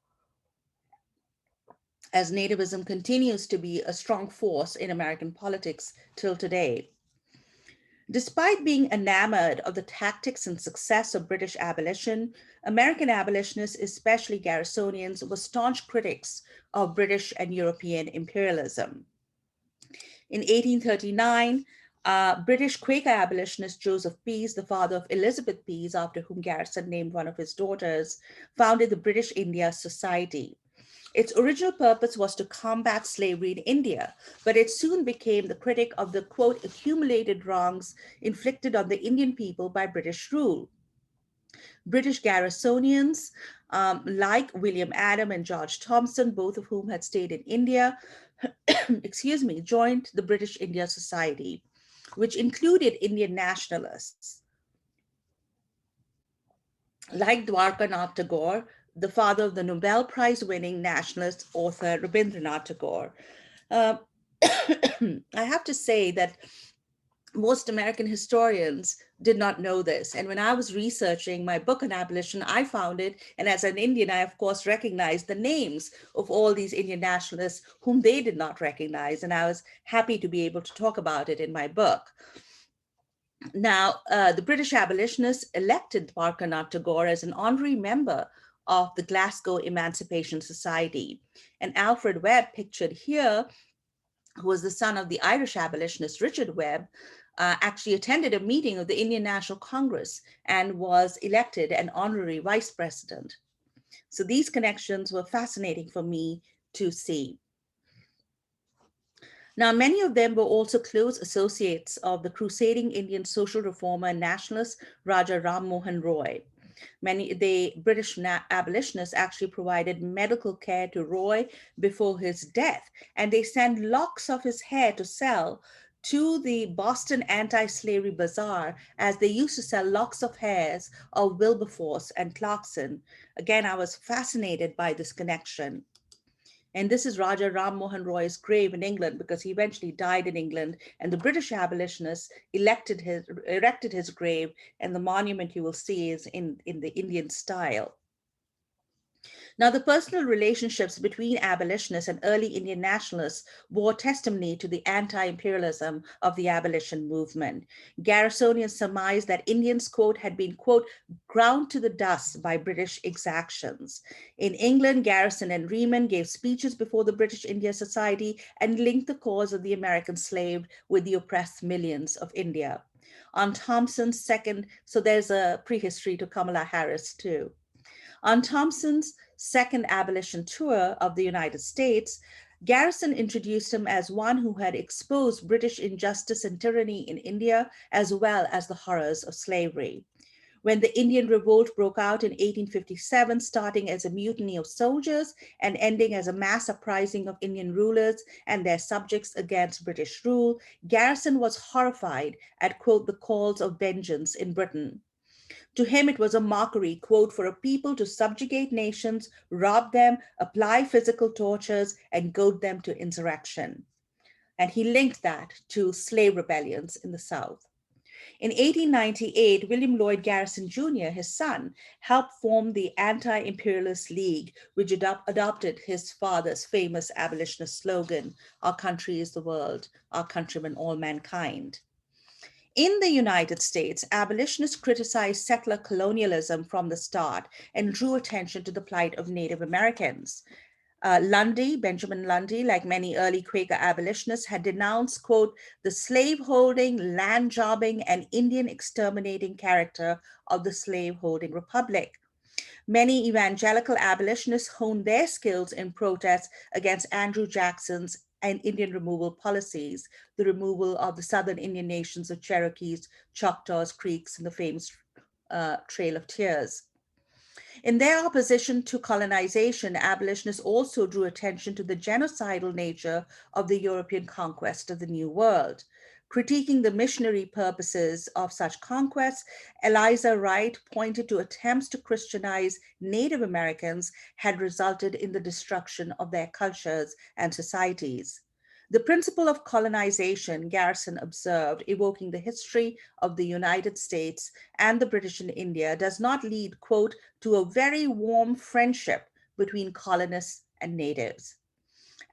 as nativism continues to be a strong force in American politics till today. Despite being enamored of the tactics and success of British abolition, American abolitionists, especially Garrisonians, were staunch critics of British and European imperialism. In 1839, British Quaker abolitionist Joseph Pease, the father of Elizabeth Pease, after whom Garrison named one of his daughters, founded the British India Society. Its original purpose was to combat slavery in India, but it soon became the critic of the, quote, accumulated wrongs inflicted on the Indian people by British rule. British Garrisonians, like William Adam and George Thompson, both of whom had stayed in India, joined the British India Society, which included Indian nationalists. Like Dwarkanath Tagore, the father of the Nobel Prize-winning nationalist author Rabindranath Tagore. I have to say that most American historians did not know this. And when I was researching my book on abolition, I found it. And as an Indian, I, of course, recognized the names of all these Indian nationalists whom they did not recognize. And I was happy to be able to talk about it in my book. Now, the British abolitionists elected Dwarkanath Tagore as an honorary member of the Glasgow Emancipation Society. And Alfred Webb, pictured here, who was the son of the Irish abolitionist Richard Webb, actually attended a meeting of the Indian National Congress and was elected an honorary vice president. So these connections were fascinating for me to see. Now, many of them were also close associates of the crusading Indian social reformer and nationalist Raja Ram Mohan Roy. The British abolitionists actually provided medical care to Roy before his death, and they sent locks of his hair to sell to the Boston anti-slavery bazaar, as they used to sell locks of hairs of Wilberforce and Clarkson. Again, I was fascinated by this connection. And this is Raja Ram Mohan Roy's grave in England, because he eventually died in England, and the British abolitionists erected his grave, and the monument you will see is in the Indian style. Now, the personal relationships between abolitionists and early Indian nationalists bore testimony to the anti-imperialism of the abolition movement. Garrisonians surmised that Indians, quote, had been, quote, ground to the dust by British exactions. In England, Garrison and Riemann gave speeches before the British India Society and linked the cause of the American slave with the oppressed millions of India. On Thompson's second, so there's a prehistory to Kamala Harris too. On Thompson's second abolition tour of the United States, Garrison introduced him as one who had exposed British injustice and tyranny in India, as well as the horrors of slavery. When the Indian Revolt broke out in 1857, starting as a mutiny of soldiers and ending as a mass uprising of Indian rulers and their subjects against British rule, Garrison was horrified at, quote, the calls of vengeance in Britain. To him, it was a mockery, quote, for a people to subjugate nations, rob them, apply physical tortures, and goad them to insurrection. And he linked that to slave rebellions in the South. In 1898, William Lloyd Garrison Jr., his son, helped form the Anti-Imperialist League, which adopted his father's famous abolitionist slogan, "Our country is the world, our countrymen all mankind." In the United States, abolitionists criticized settler colonialism from the start and drew attention to the plight of Native Americans. Benjamin Lundy, like many early Quaker abolitionists, had denounced, quote, the slaveholding, land jobbing, and Indian exterminating character of the slaveholding republic. Many evangelical abolitionists honed their skills in protest against Andrew Jackson's and Indian removal policies, the removal of the southern Indian nations of Cherokees, Choctaws, Creeks, and the famous Trail of Tears. In their opposition to colonization, abolitionists also drew attention to the genocidal nature of the European conquest of the New World. Critiquing the missionary purposes of such conquests, Eliza Wright pointed to attempts to Christianize Native Americans had resulted in the destruction of their cultures and societies. The principle of colonization, Garrison observed, evoking the history of the United States and the British in India, does not lead, quote, to a very warm friendship between colonists and natives.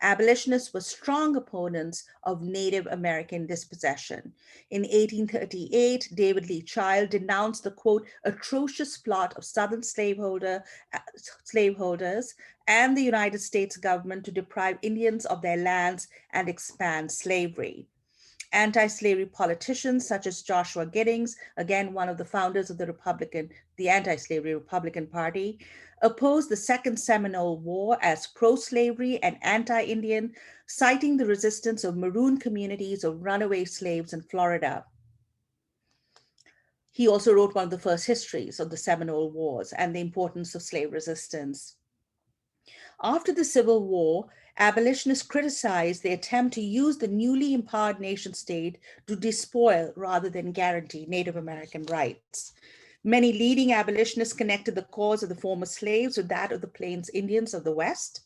Abolitionists were strong opponents of Native American dispossession. In 1838, David Lee Child denounced the, quote, atrocious plot of Southern slaveholders and the United States government to deprive Indians of their lands and expand slavery. Anti-slavery politicians such as Joshua Giddings, again, one of the founders of the Anti-Slavery Republican Party, opposed the Second Seminole War as pro-slavery and anti-Indian, citing the resistance of maroon communities of runaway slaves in Florida. He also wrote one of the first histories of the Seminole Wars and the importance of slave resistance. After the Civil War, abolitionists criticized the attempt to use the newly empowered nation state to despoil rather than guarantee Native American rights. Many leading abolitionists connected the cause of the former slaves with that of the Plains Indians of the West.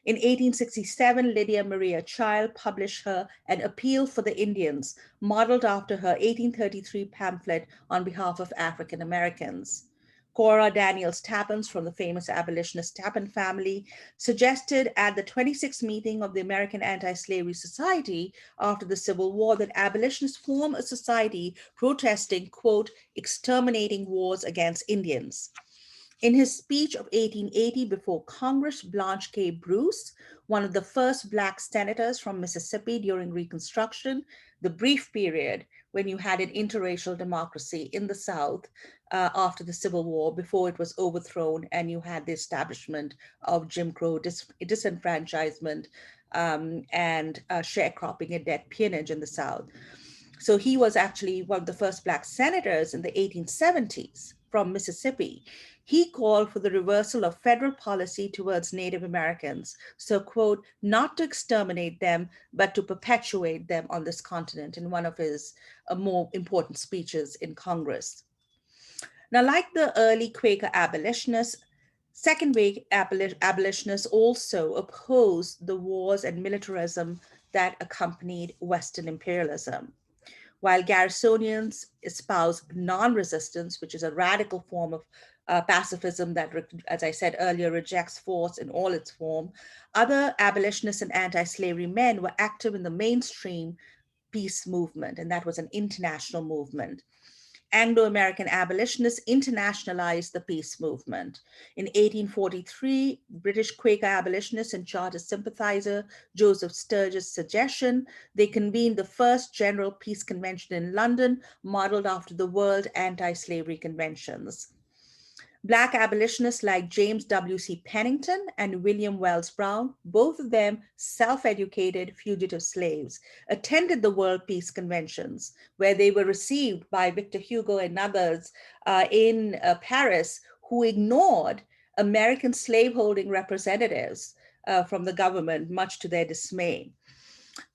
In 1867, Lydia Maria Child published her An Appeal for the Indians, modeled after her 1833 pamphlet on behalf of African Americans. Cora Daniels Tappens, from the famous abolitionist Tappan family, suggested at the 26th meeting of the American Anti-Slavery Society after the Civil War that abolitionists form a society protesting, quote, exterminating wars against Indians. In his speech of 1880 before Congress, Blanche K. Bruce, one of the first Black senators from Mississippi during Reconstruction, the brief period when you had an interracial democracy in the South after the Civil War, before it was overthrown and you had the establishment of Jim Crow disenfranchisement and sharecropping and debt peonage in the South. So he was actually one of the first Black senators in the 1870s from Mississippi. He called for the reversal of federal policy towards Native Americans. So, quote, not to exterminate them, but to perpetuate them on this continent, in one of his more important speeches in Congress. Now, like the early Quaker abolitionists, second wave abolitionists also opposed the wars and militarism that accompanied Western imperialism. While Garrisonians espouse non-resistance, which is a radical form of pacifism that, as I said earlier, rejects force in all its form, other abolitionists and anti-slavery men were active in the mainstream peace movement, and that was an international movement. Anglo-American abolitionists internationalized the peace movement. In 1843, British Quaker abolitionists and Chartist sympathizer Joseph Sturgis' suggestion, they convened the first General Peace Convention in London, modeled after the World Anti-Slavery Conventions. Black abolitionists like James W.C. Pennington and William Wells Brown, both of them self-educated fugitive slaves, attended the World Peace Conventions, where they were received by Victor Hugo and others in Paris, who ignored American slaveholding representatives from the government, much to their dismay.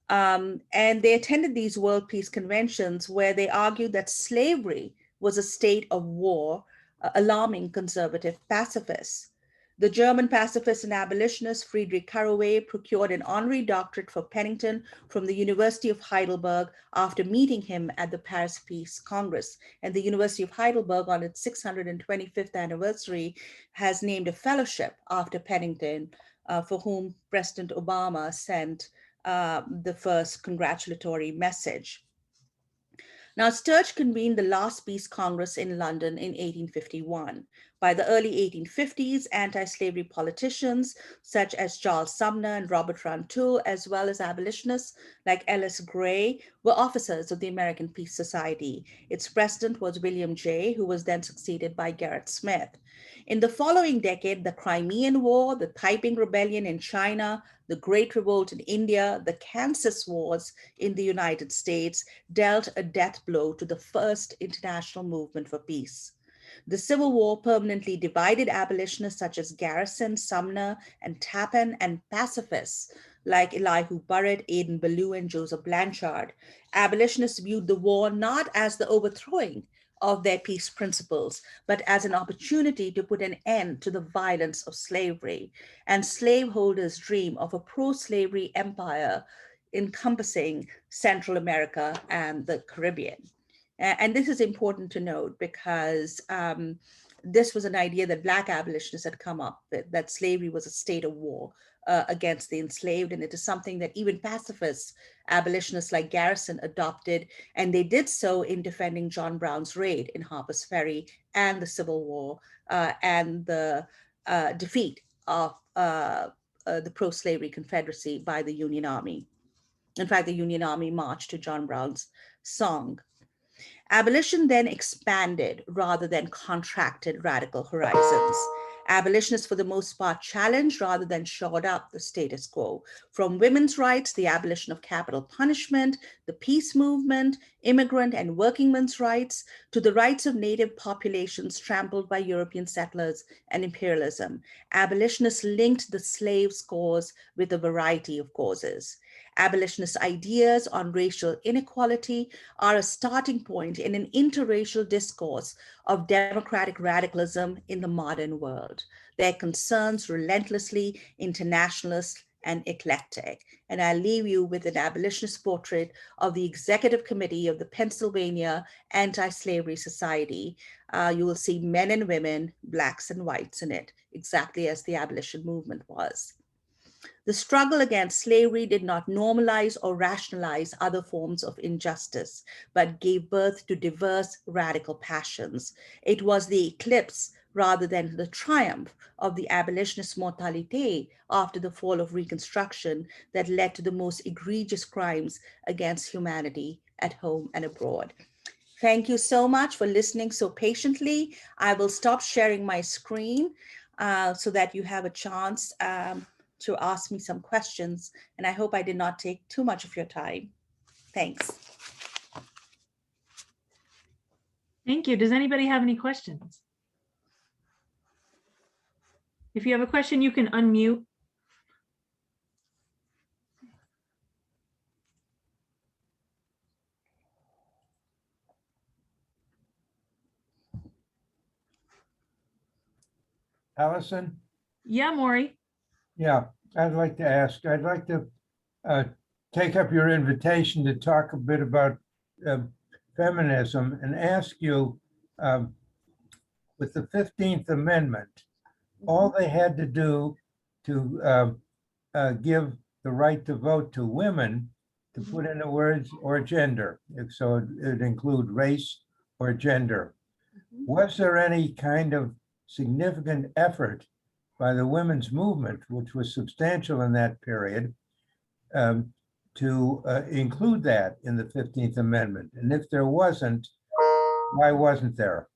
And they attended these World Peace Conventions where they argued that slavery was a state of war, alarming conservative pacifists. The German pacifist and abolitionist Friedrich Caraway procured an honorary doctorate for Pennington from the University of Heidelberg after meeting him at the Paris Peace Congress. And the University of Heidelberg, on its 625th anniversary, has named a fellowship after Pennington, for whom President Obama sent the first congratulatory message. Now, Sturge convened the last Peace Congress in London in 1851. By the early 1850s, anti-slavery politicians such as Charles Sumner and Robert Rantoul, as well as abolitionists like Ellis Gray, were officers of the American Peace Society. Its president was William Jay, who was then succeeded by Gerrit Smith. In the following decade, the Crimean War, the Taiping Rebellion in China, the Great Revolt in India, the Kansas Wars in the United States dealt a death blow to the first international movement for peace. The Civil War permanently divided abolitionists such as Garrison, Sumner, and Tappan, and pacifists like Elihu Burritt, Aidan Ballou, and Joseph Blanchard. Abolitionists viewed the war not as the overthrowing of their peace principles, but as an opportunity to put an end to the violence of slavery. And slaveholders dream of a pro-slavery empire encompassing Central America and the Caribbean. And this is important to note because this was an idea that Black abolitionists had come up with, that slavery was a state of war against the enslaved. And it is something that even pacifists, abolitionists like Garrison, adopted. And they did so in defending John Brown's raid in Harper's Ferry and the Civil War and the defeat of the pro-slavery Confederacy by the Union Army. In fact, the Union Army marched to John Brown's song. Abolition then expanded rather than contracted radical horizons. Abolitionists, for the most part, challenged rather than shored up the status quo. From women's rights, the abolition of capital punishment, the peace movement, immigrant and workingmen's rights, to the rights of native populations trampled by European settlers and imperialism. Abolitionists linked the slaves' cause with a variety of causes. Abolitionist ideas on racial inequality are a starting point in an interracial discourse of democratic radicalism in the modern world. Their concerns relentlessly internationalist and eclectic. And I leave you with an abolitionist portrait of the Executive Committee of the Pennsylvania Anti-Slavery Society. You will see men and women, Blacks and whites in it, exactly as the abolition movement was. The struggle against slavery did not normalize or rationalize other forms of injustice, but gave birth to diverse radical passions. It was the eclipse rather than the triumph of the abolitionist moralité after the fall of Reconstruction that led to the most egregious crimes against humanity at home and abroad. Thank you so much for listening so patiently. I will stop sharing my screen so that you have a chance to ask me some questions, and I hope I did not take too much of your time. Thanks. Thank you. Does anybody have any questions? If you have a question, you can unmute. Allison? Yeah, Maury. Yeah, I'd like to take up your invitation to talk a bit about feminism and ask you, with the 15th Amendment, all they had to do to give the right to vote to women to put in the words or gender, so it'd include race or gender. Was there any kind of significant effort by the women's movement, which was substantial in that period, to include that in the 15th Amendment? And if there wasn't, why wasn't there?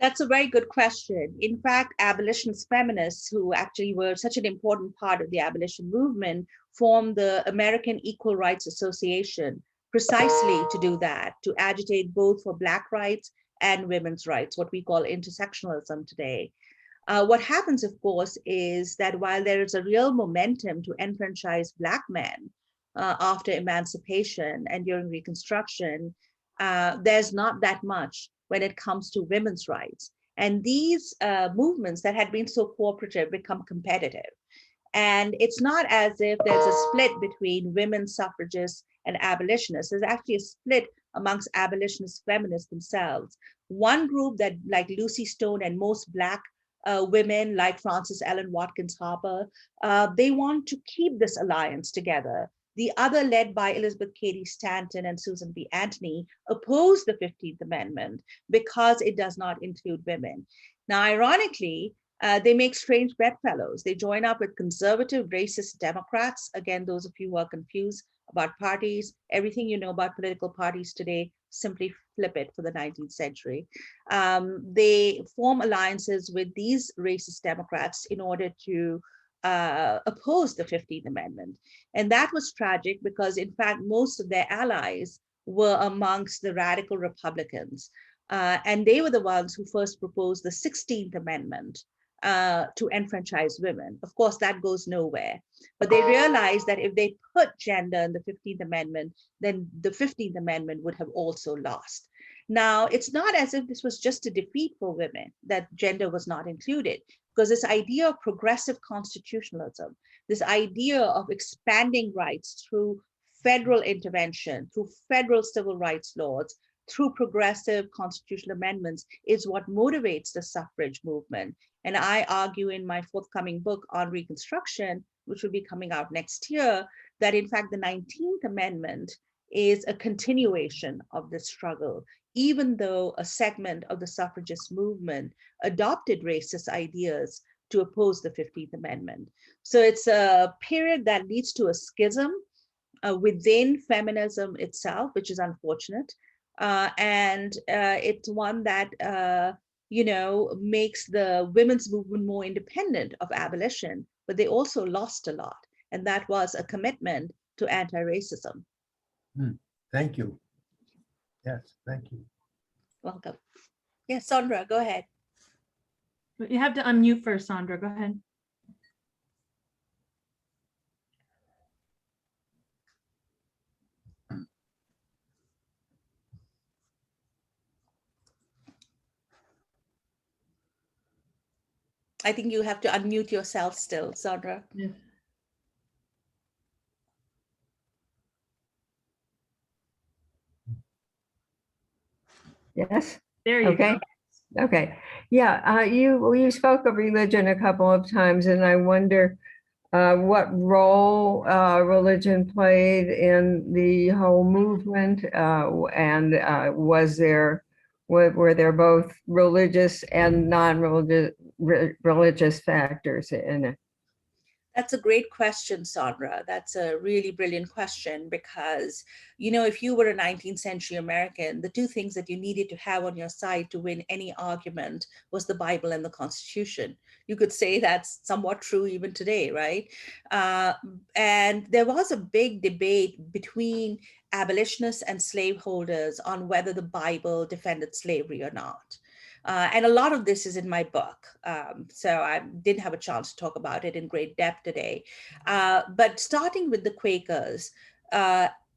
That's a very good question. In fact, abolitionist feminists, who actually were such an important part of the abolition movement, formed the American Equal Rights Association precisely to do that, to agitate both for Black rights and women's rights, what we call intersectionalism today. What happens, of course, is that while there is a real momentum to enfranchise Black men after emancipation and during Reconstruction, there's not that much when it comes to women's rights. And these movements that had been so cooperative become competitive. And it's not as if there's a split between women suffragists and abolitionists. There's actually a split amongst abolitionist feminists themselves. One group that, like Lucy Stone and most Black women like Frances Ellen Watkins Harper, they want to keep this alliance together. The other, led by Elizabeth Cady Stanton and Susan B. Anthony, opposed the 15th Amendment because it does not include women. Now, ironically, they make strange bedfellows. They join up with conservative, racist Democrats. Again, those of you who are confused about parties, everything you know about political parties today, simply flip it for the 19th century. They form alliances with these racist Democrats in order to oppose the 15th Amendment. And that was tragic because, in fact, most of their allies were amongst the radical Republicans. And they were the ones who first proposed the 16th Amendment to enfranchise women. Of course, that goes nowhere. But they realized that if they put gender in the 15th Amendment, then the 15th Amendment would have also lost. Now, it's not as if this was just a defeat for women, that gender was not included, because this idea of progressive constitutionalism, this idea of expanding rights through federal intervention, through federal civil rights laws, through progressive constitutional amendments, is what motivates the suffrage movement. And I argue in my forthcoming book on Reconstruction, which will be coming out next year, that in fact the 19th Amendment is a continuation of this struggle, even though a segment of the suffragist movement adopted racist ideas to oppose the 15th Amendment. So it's a period that leads to a schism within feminism itself, which is unfortunate. And it's one that makes the women's movement more independent of abolition, but they also lost a lot. And that was a commitment to anti-racism. Thank you. Yes, thank you. Welcome. Yes, Sandra, go ahead. You have to unmute first, Sandra. Go ahead. I think you have to unmute yourself still, Sandra. Yeah. Yes. There you Okay. go. Okay. Yeah. You spoke of religion a couple of times, and I wonder what role religion played in the whole movement, and were there both religious and non-religious religious factors in it? That's a great question, Sandra. That's a really brilliant question because, if you were a 19th century American, the two things that you needed to have on your side to win any argument was the Bible and the Constitution. You could say that's somewhat true even today, right? And there was a big debate between abolitionists and slaveholders on whether the Bible defended slavery or not. And a lot of this is in my book. So I didn't have a chance to talk about it in great depth today. But starting with the Quakers,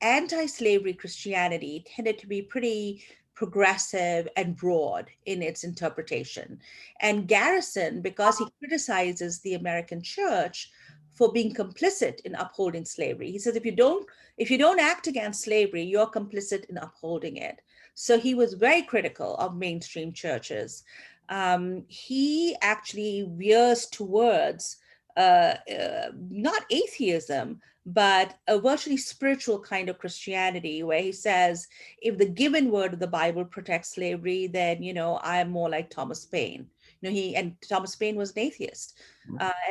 anti-slavery Christianity tended to be pretty progressive and broad in its interpretation. And Garrison, because he criticizes the American church for being complicit in upholding slavery, he says, if you don't act against slavery, you're complicit in upholding it. So he was very critical of mainstream churches. He actually veers towards not atheism, but a virtually spiritual kind of Christianity, where he says, if the given word of the Bible protects slavery, then, I'm more like Thomas Paine. And Thomas Paine was an atheist.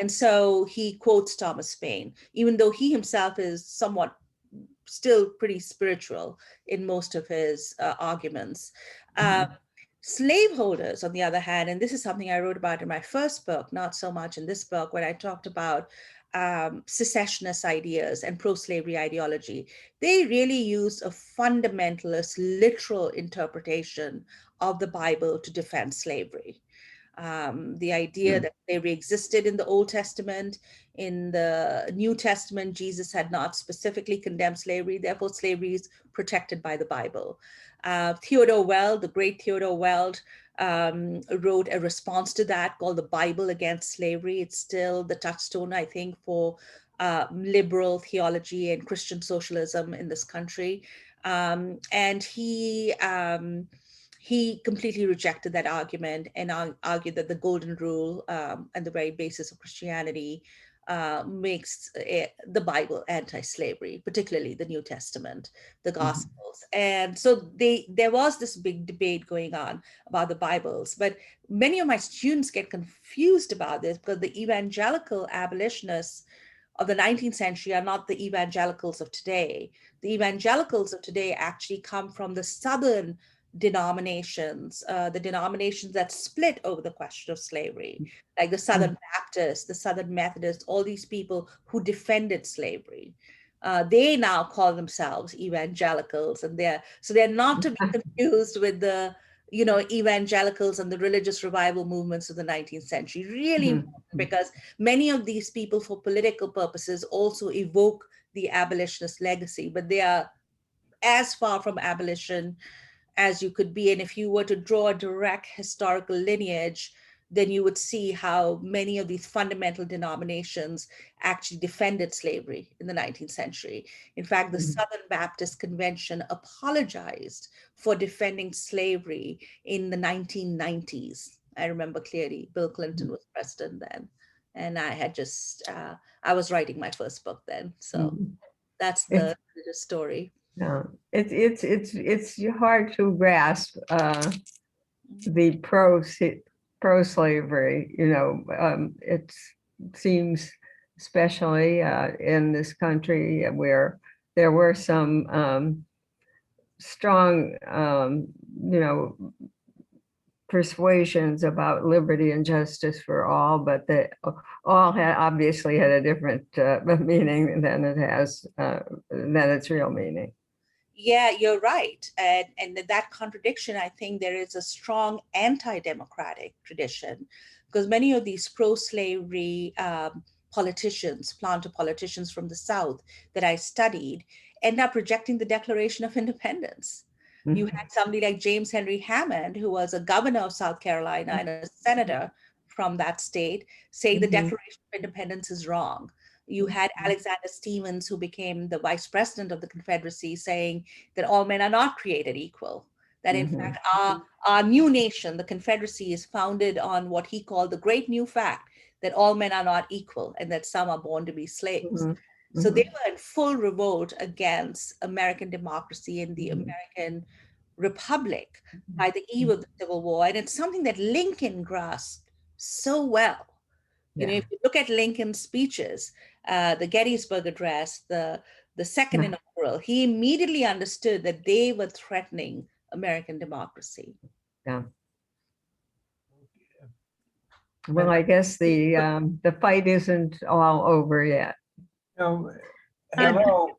And so he quotes Thomas Paine, even though he himself is somewhat still pretty spiritual in most of his arguments. Slaveholders, on the other hand, and this is something I wrote about in my first book, not so much in this book, when I talked about secessionist ideas and pro-slavery ideology, they really used a fundamentalist, literal interpretation of the Bible to defend slavery. The idea that slavery existed in the Old Testament. In the New Testament, Jesus had not specifically condemned slavery, therefore slavery is protected by the Bible. Theodore Weld, the great Theodore Weld, wrote a response to that called The Bible Against Slavery. It's still the touchstone, I think, for liberal theology and Christian socialism in this country. And he completely rejected that argument and argued that the golden rule and the very basis of Christianity makes the Bible anti-slavery, particularly the New Testament, the Gospels. And so there was this big debate going on about the Bibles, but many of my students get confused about this because the evangelical abolitionists of the 19th century are not the evangelicals of today. The evangelicals of today actually come from the Southern denominations, the denominations that split over the question of slavery, like the Southern Baptists, the Southern Methodists, all these people who defended slavery. They now call themselves evangelicals, and they're not to be confused with the evangelicals and the religious revival movements of the 19th century. Really important, because many of these people, for political purposes, also evoke the abolitionist legacy, but they are as far from abolition as you could be. And if you were to draw a direct historical lineage, then you would see how many of these fundamental denominations actually defended slavery in the 19th century. In fact, the Southern Baptist Convention apologized for defending slavery in the 1990s. I remember clearly, Bill Clinton was president then. And I had I was writing my first book then. So that's the story. No, it's hard to grasp the pro-slavery. It seems, especially in this country where there were some strong, persuasions about liberty and justice for all, but they all obviously had a different meaning than its real meaning. Yeah, you're right. And that contradiction, I think there is a strong anti-democratic tradition, because many of these pro-slavery planter politicians from the South that I studied end up rejecting the Declaration of Independence. You had somebody like James Henry Hammond, who was a governor of South Carolina and a senator from that state, saying the Declaration of Independence is wrong. You had Alexander Stephens, who became the vice president of the Confederacy, saying that all men are not created equal. That in fact, our new nation, the Confederacy, is founded on what he called the great new fact that all men are not equal and that some are born to be slaves. So they were in full revolt against American democracy and the American Republic by the eve of the Civil War. And it's something that Lincoln grasped so well, You know, Yeah. if you look at Lincoln's speeches, the Gettysburg Address, the second Yeah. inaugural, he immediately understood that they were threatening American democracy. Yeah. Well, I guess the fight isn't all over yet. No, hello,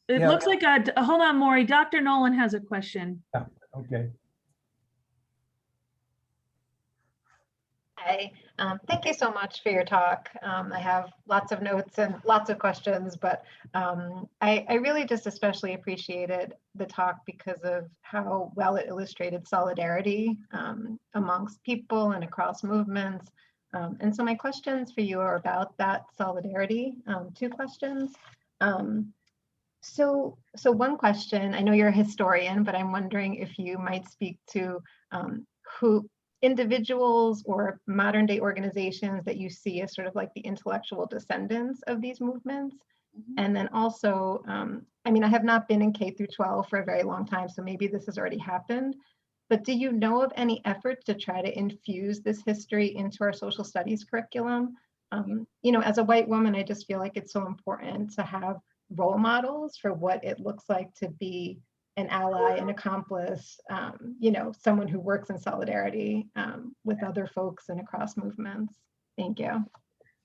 It Yeah. looks like, hold on, Maury, Dr. Nolan has a question. okay. Hi, thank you so much for your talk. I have lots of notes and lots of questions, but I really just especially appreciated the talk because of how well it illustrated solidarity amongst people and across movements. And so my questions for you are about that solidarity. Two questions. So one question, I know you're a historian, but I'm wondering if you might speak to who individuals or modern day organizations that you see as sort of like the intellectual descendants of these movements. And then also, I mean, I have not been in K through 12 for a very long time, so maybe this has already happened, but do you know of any efforts to try to infuse this history into our social studies curriculum? You know, as a white woman, I just feel like it's so important to have role models for what it looks like to be an ally, an accomplice, you know, someone who works in solidarity with other folks and across movements. Thank you.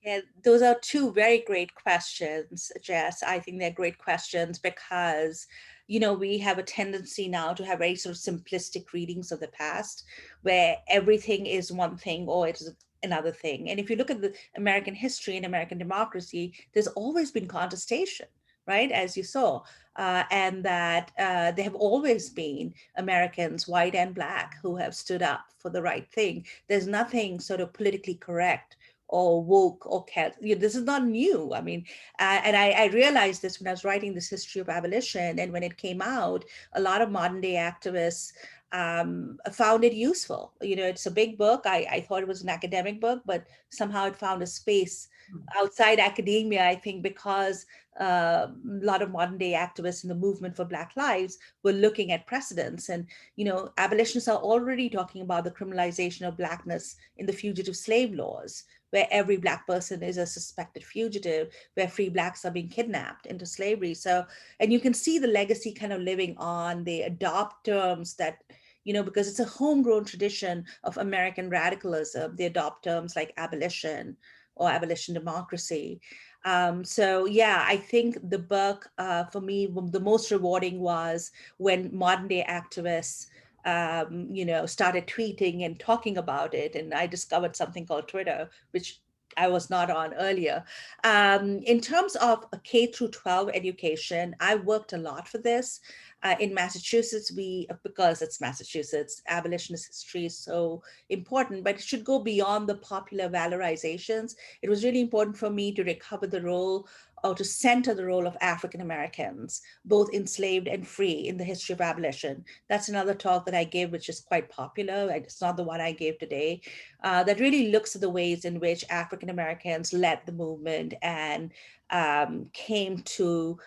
Yeah, those are two very great questions, Jess. I think they're great questions because, you know, we have a tendency now to have very sort of simplistic readings of the past where everything is one thing or it's another thing. And if you look at the American history and American democracy, there's always been contestation, right, as you saw, and that there have always been Americans, white and black, who have stood up for the right thing. There's nothing sort of politically correct or woke or this is not new. I mean, and I realized this when I was writing this history of abolition, and when it came out, a lot of modern day activists found it useful. You know, it's a big book. I thought it was an academic book, but somehow it found a space outside academia, I think, because a lot of modern day activists in the movement for Black lives were looking at precedents. And, you know, abolitionists are already talking about the criminalization of Blackness in the fugitive slave laws, where every Black person is a suspected fugitive, where free Blacks are being kidnapped into slavery. So, and you can see the legacy kind of living on. They adopt terms that, you know, because it's a homegrown tradition of American radicalism, they adopt terms like abolition or abolition democracy. So yeah, I think the book for me, the most rewarding was when modern day activists you know, started tweeting and talking about it. And I discovered something called Twitter, which I was not on earlier. In terms of K through 12 education, I worked a lot for this. In Massachusetts, because it's Massachusetts, abolitionist history is so important, but it should go beyond the popular valorizations. It was really important for me to recover the role or to center the role of African Americans, both enslaved and free, in the history of abolition. That's another talk that I gave, which is quite popular. It's not the one I gave today, that really looks at the ways in which African Americans led the movement and came to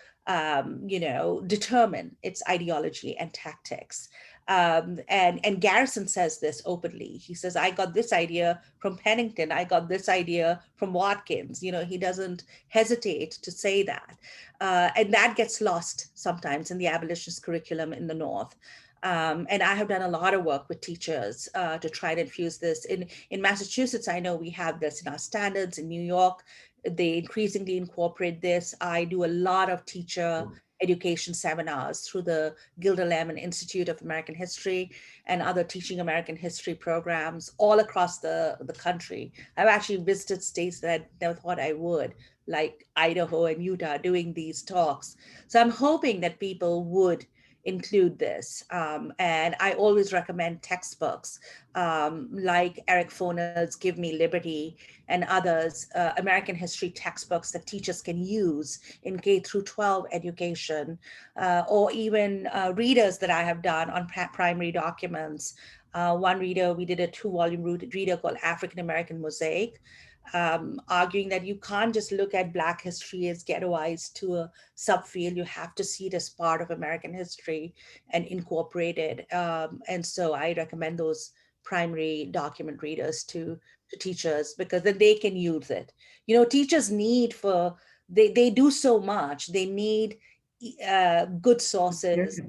you know, determine its ideology and tactics. And Garrison says this openly. He says, I got this idea from Pennington. I got this idea from Watkins. You know, he doesn't hesitate to say that. And that gets lost sometimes in the abolitionist curriculum in the North. And I have done a lot of work with teachers to try to infuse this. In Massachusetts, I know we have this in our standards. In New York, they increasingly incorporate this. I do a lot of teacher education seminars through the Gilder Lehrman Institute of American History and other teaching American history programs all across the country. I've actually visited states that I never thought I would, like Idaho and Utah, doing these talks. So I'm hoping that people would include this. And I always recommend textbooks like Eric Foner's Give Me Liberty and others, American history textbooks that teachers can use in K through 12 education, or even readers that I have done on primary documents. One reader, we did a 2-volume reader called African American Mosaic, arguing that you can't just look at Black history as ghettoized to a subfield. You have to see it as part of American history and incorporate it. And so I recommend those primary document readers to to teachers, because then they can use it. You know, teachers need they do so much. They need good sources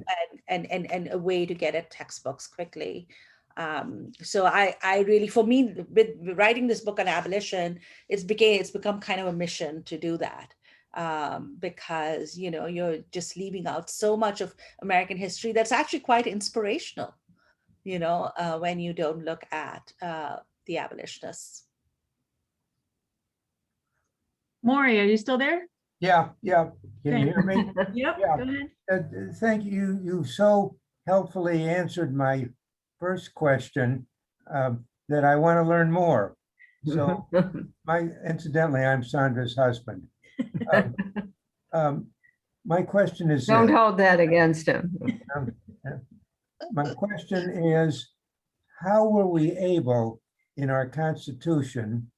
and a way to get at textbooks quickly. So I really, for me, with writing this book on abolition, it's become kind of a mission to do that. Because, you know, you're just leaving out so much of American history that's actually quite inspirational, you know, when you don't look at the abolitionists. Maury, are you still there? Yeah, yeah. Can you hear me? Yep, Yeah. go ahead. Thank you. You so helpfully answered my first question that I want to learn more. So incidentally, I'm Sandra's husband. My question is Don't this. hold that against him. My question is, how were we able in our Constitution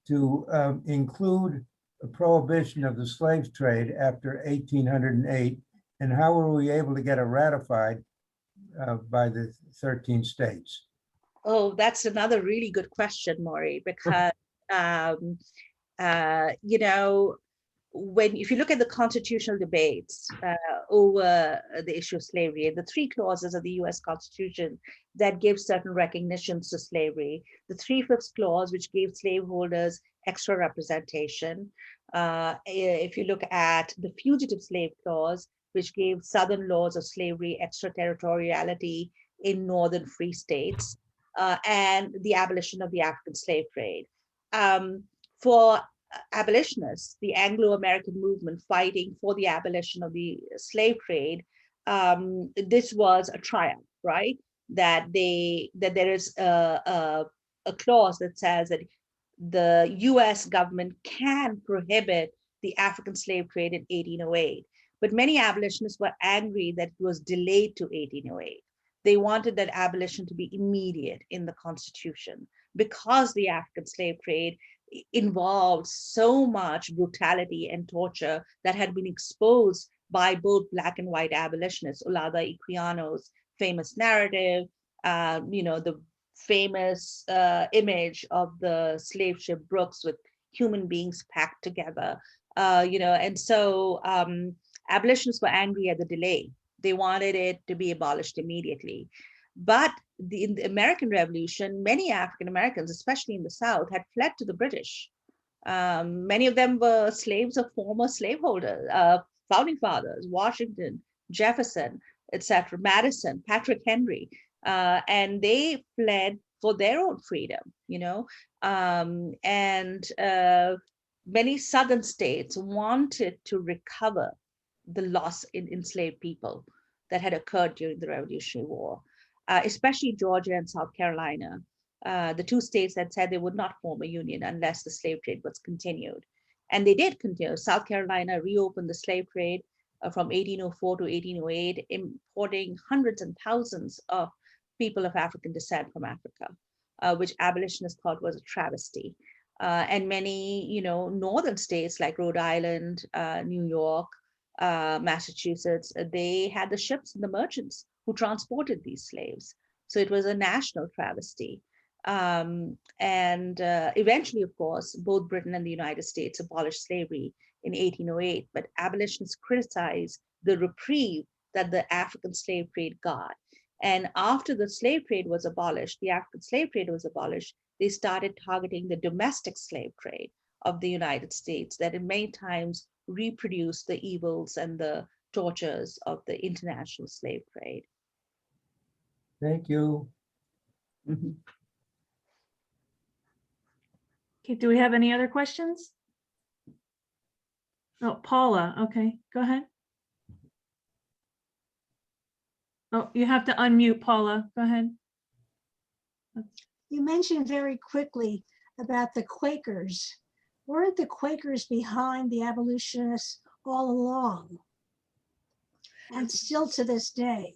to include a prohibition of the slave trade after 1808, and how were we able to get it ratified by the 13 states? Oh, that's another really good question, Maury, because you know, if you look at the constitutional debates over the issue of slavery, the three clauses of the US Constitution that give certain recognitions to slavery, the 3/5 clause, which gave slaveholders extra representation. If you look at the fugitive slave clause, which gave Southern laws of slavery extraterritoriality in Northern free states, and the abolition of the African slave trade. For abolitionists, the Anglo-American movement fighting for the abolition of the slave trade, this was a triumph, right? That there is a clause that says that the US government can prohibit the African slave trade in 1808. But many abolitionists were angry that it was delayed to 1808. They wanted that abolition to be immediate in the Constitution, because the African slave trade involved so much brutality and torture that had been exposed by both Black and white abolitionists. Olada Equiano's famous narrative, you know, the famous image of the slave ship Brooks with human beings packed together, you know, and so abolitionists were angry at the delay. They wanted it to be abolished immediately. But in the American Revolution, many African Americans, especially in the South, had fled to the British. Many of them were slaves of former slaveholders, founding fathers, Washington, Jefferson, etc., Madison, Patrick Henry, and they fled for their own freedom, you know, and many Southern states wanted to recover the loss in enslaved people that had occurred during the Revolutionary War. Especially Georgia and South Carolina, the two states that said they would not form a union unless the slave trade was continued. And they did continue. South Carolina reopened the slave trade from 1804 to 1808, importing hundreds and thousands of people of African descent from Africa, which abolitionists thought was a travesty. And many, you know, northern states like Rhode Island, New York, Massachusetts, they had the ships and the merchants who transported these slaves. So it was a national travesty. And eventually, of course, both Britain and the United States abolished slavery in 1808, but abolitionists criticized the reprieve that the African slave trade got. And after the slave trade was abolished, the African slave trade was abolished, they started targeting the domestic slave trade of the United States that in many times reproduced the evils and the tortures of the international slave trade. Thank you. Okay, do we have any other questions? Oh, Paula, okay, go ahead. Oh, you have to unmute, Paula, go ahead. You mentioned very quickly about the Quakers. Weren't the Quakers behind the abolitionists all along? And still to this day?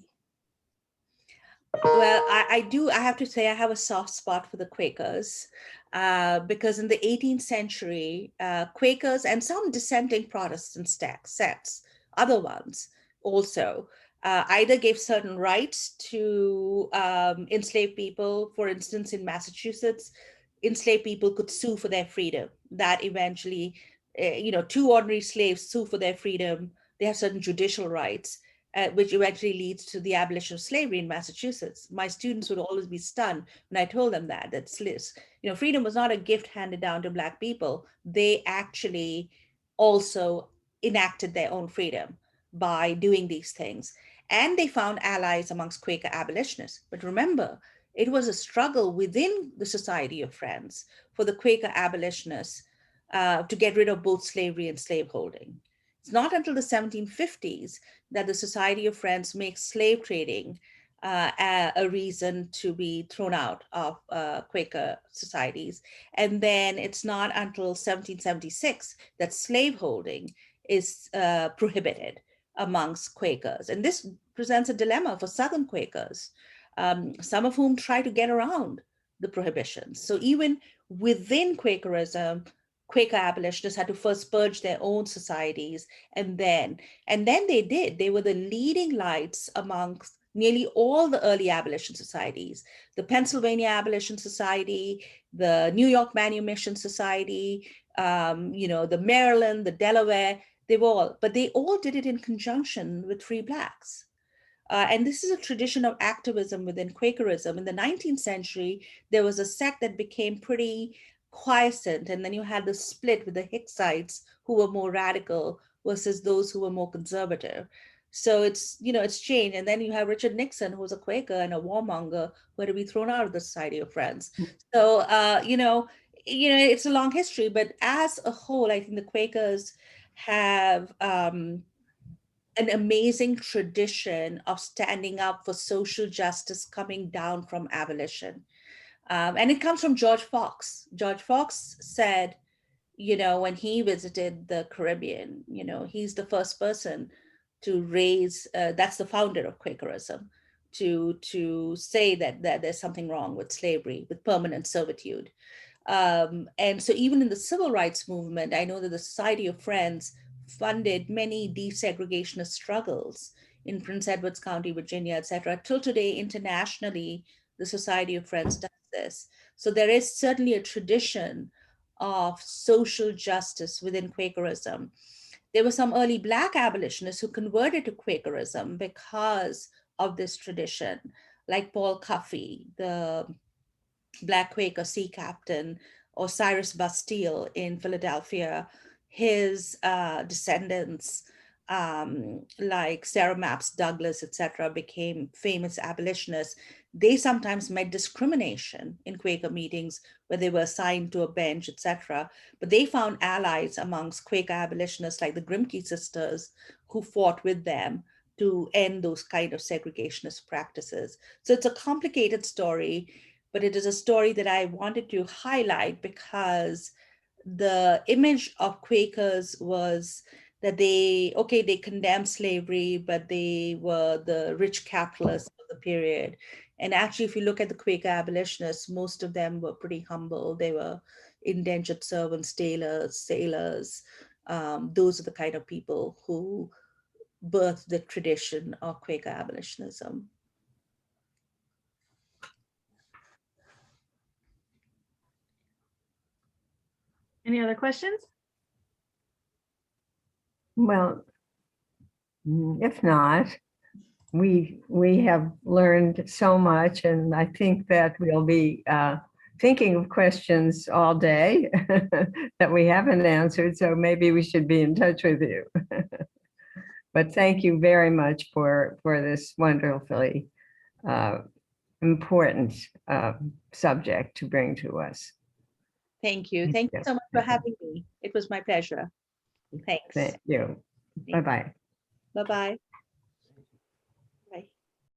Well, I have to say I have a soft spot for the Quakers because in the 18th century, Quakers and some dissenting Protestant sects, other ones also, either gave certain rights to enslaved people. For instance, in Massachusetts, enslaved people could sue for their freedom, that eventually, two ordinary slaves sue for their freedom. They have certain judicial rights, which eventually leads to the abolition of slavery in Massachusetts. My students would always be stunned when I told them that freedom was not a gift handed down to Black people. They actually also enacted their own freedom by doing these things. And they found allies amongst Quaker abolitionists. But remember, it was a struggle within the Society of Friends for the Quaker abolitionists to get rid of both slavery and slaveholding. It's not until the 1750s that the Society of Friends makes slave trading a reason to be thrown out of Quaker societies. And then it's not until 1776 that slaveholding is prohibited amongst Quakers. And this presents a dilemma for Southern Quakers, some of whom try to get around the prohibitions. So even within Quakerism, Quaker abolitionists had to first purge their own societies, and then they did. They were the leading lights amongst nearly all the early abolition societies: the Pennsylvania Abolition Society, the New York Manumission Society, the Maryland, the Delaware. They all did it in conjunction with free Blacks. And this is a tradition of activism within Quakerism. In the 19th century, there was a sect that became pretty quiescent, and then you had the split with the Hicksites, who were more radical, versus those who were more conservative. So it's changed. And then you have Richard Nixon, who was a Quaker and a warmonger, who had to be thrown out of the Society of Friends. So it's a long history, but as a whole, I think the Quakers have an amazing tradition of standing up for social justice coming down from abolition. And it comes from George Fox. George Fox said, when he visited the Caribbean, he's the first person to raise, that's the founder of Quakerism, to say that there's something wrong with slavery, with permanent servitude. And so even in the civil rights movement, I know that the Society of Friends funded many desegregationist struggles in Prince Edward County, Virginia, et cetera. Till today, internationally, the Society of Friends does this. So there is certainly a tradition of social justice within Quakerism. There were some early Black abolitionists who converted to Quakerism because of this tradition, like Paul Cuffey, the Black Quaker sea captain, or Cyrus Bastille in Philadelphia. His descendants, like Sarah Mapps Douglas, etc., became famous abolitionists. They sometimes met discrimination in Quaker meetings where they were assigned to a bench, etc. But they found allies amongst Quaker abolitionists like the Grimke sisters, who fought with them to end those kind of segregationist practices. So it's a complicated story, but it is a story that I wanted to highlight because the image of Quakers was that they condemned slavery, but they were the rich capitalists of the period. And actually, if you look at the Quaker abolitionists, most of them were pretty humble. They were indentured servants, tailors, sailors. Those are the kind of people who birthed the tradition of Quaker abolitionism. Any other questions? Well, if not, we have learned so much, and I think that we'll be thinking of questions all day that we haven't answered, so maybe we should be in touch with you. But thank you very much for this wonderfully important subject to bring to us. Thank you. Thank you so much for having me. It was my pleasure. Thanks. Thank you. Bye-bye. Bye-bye.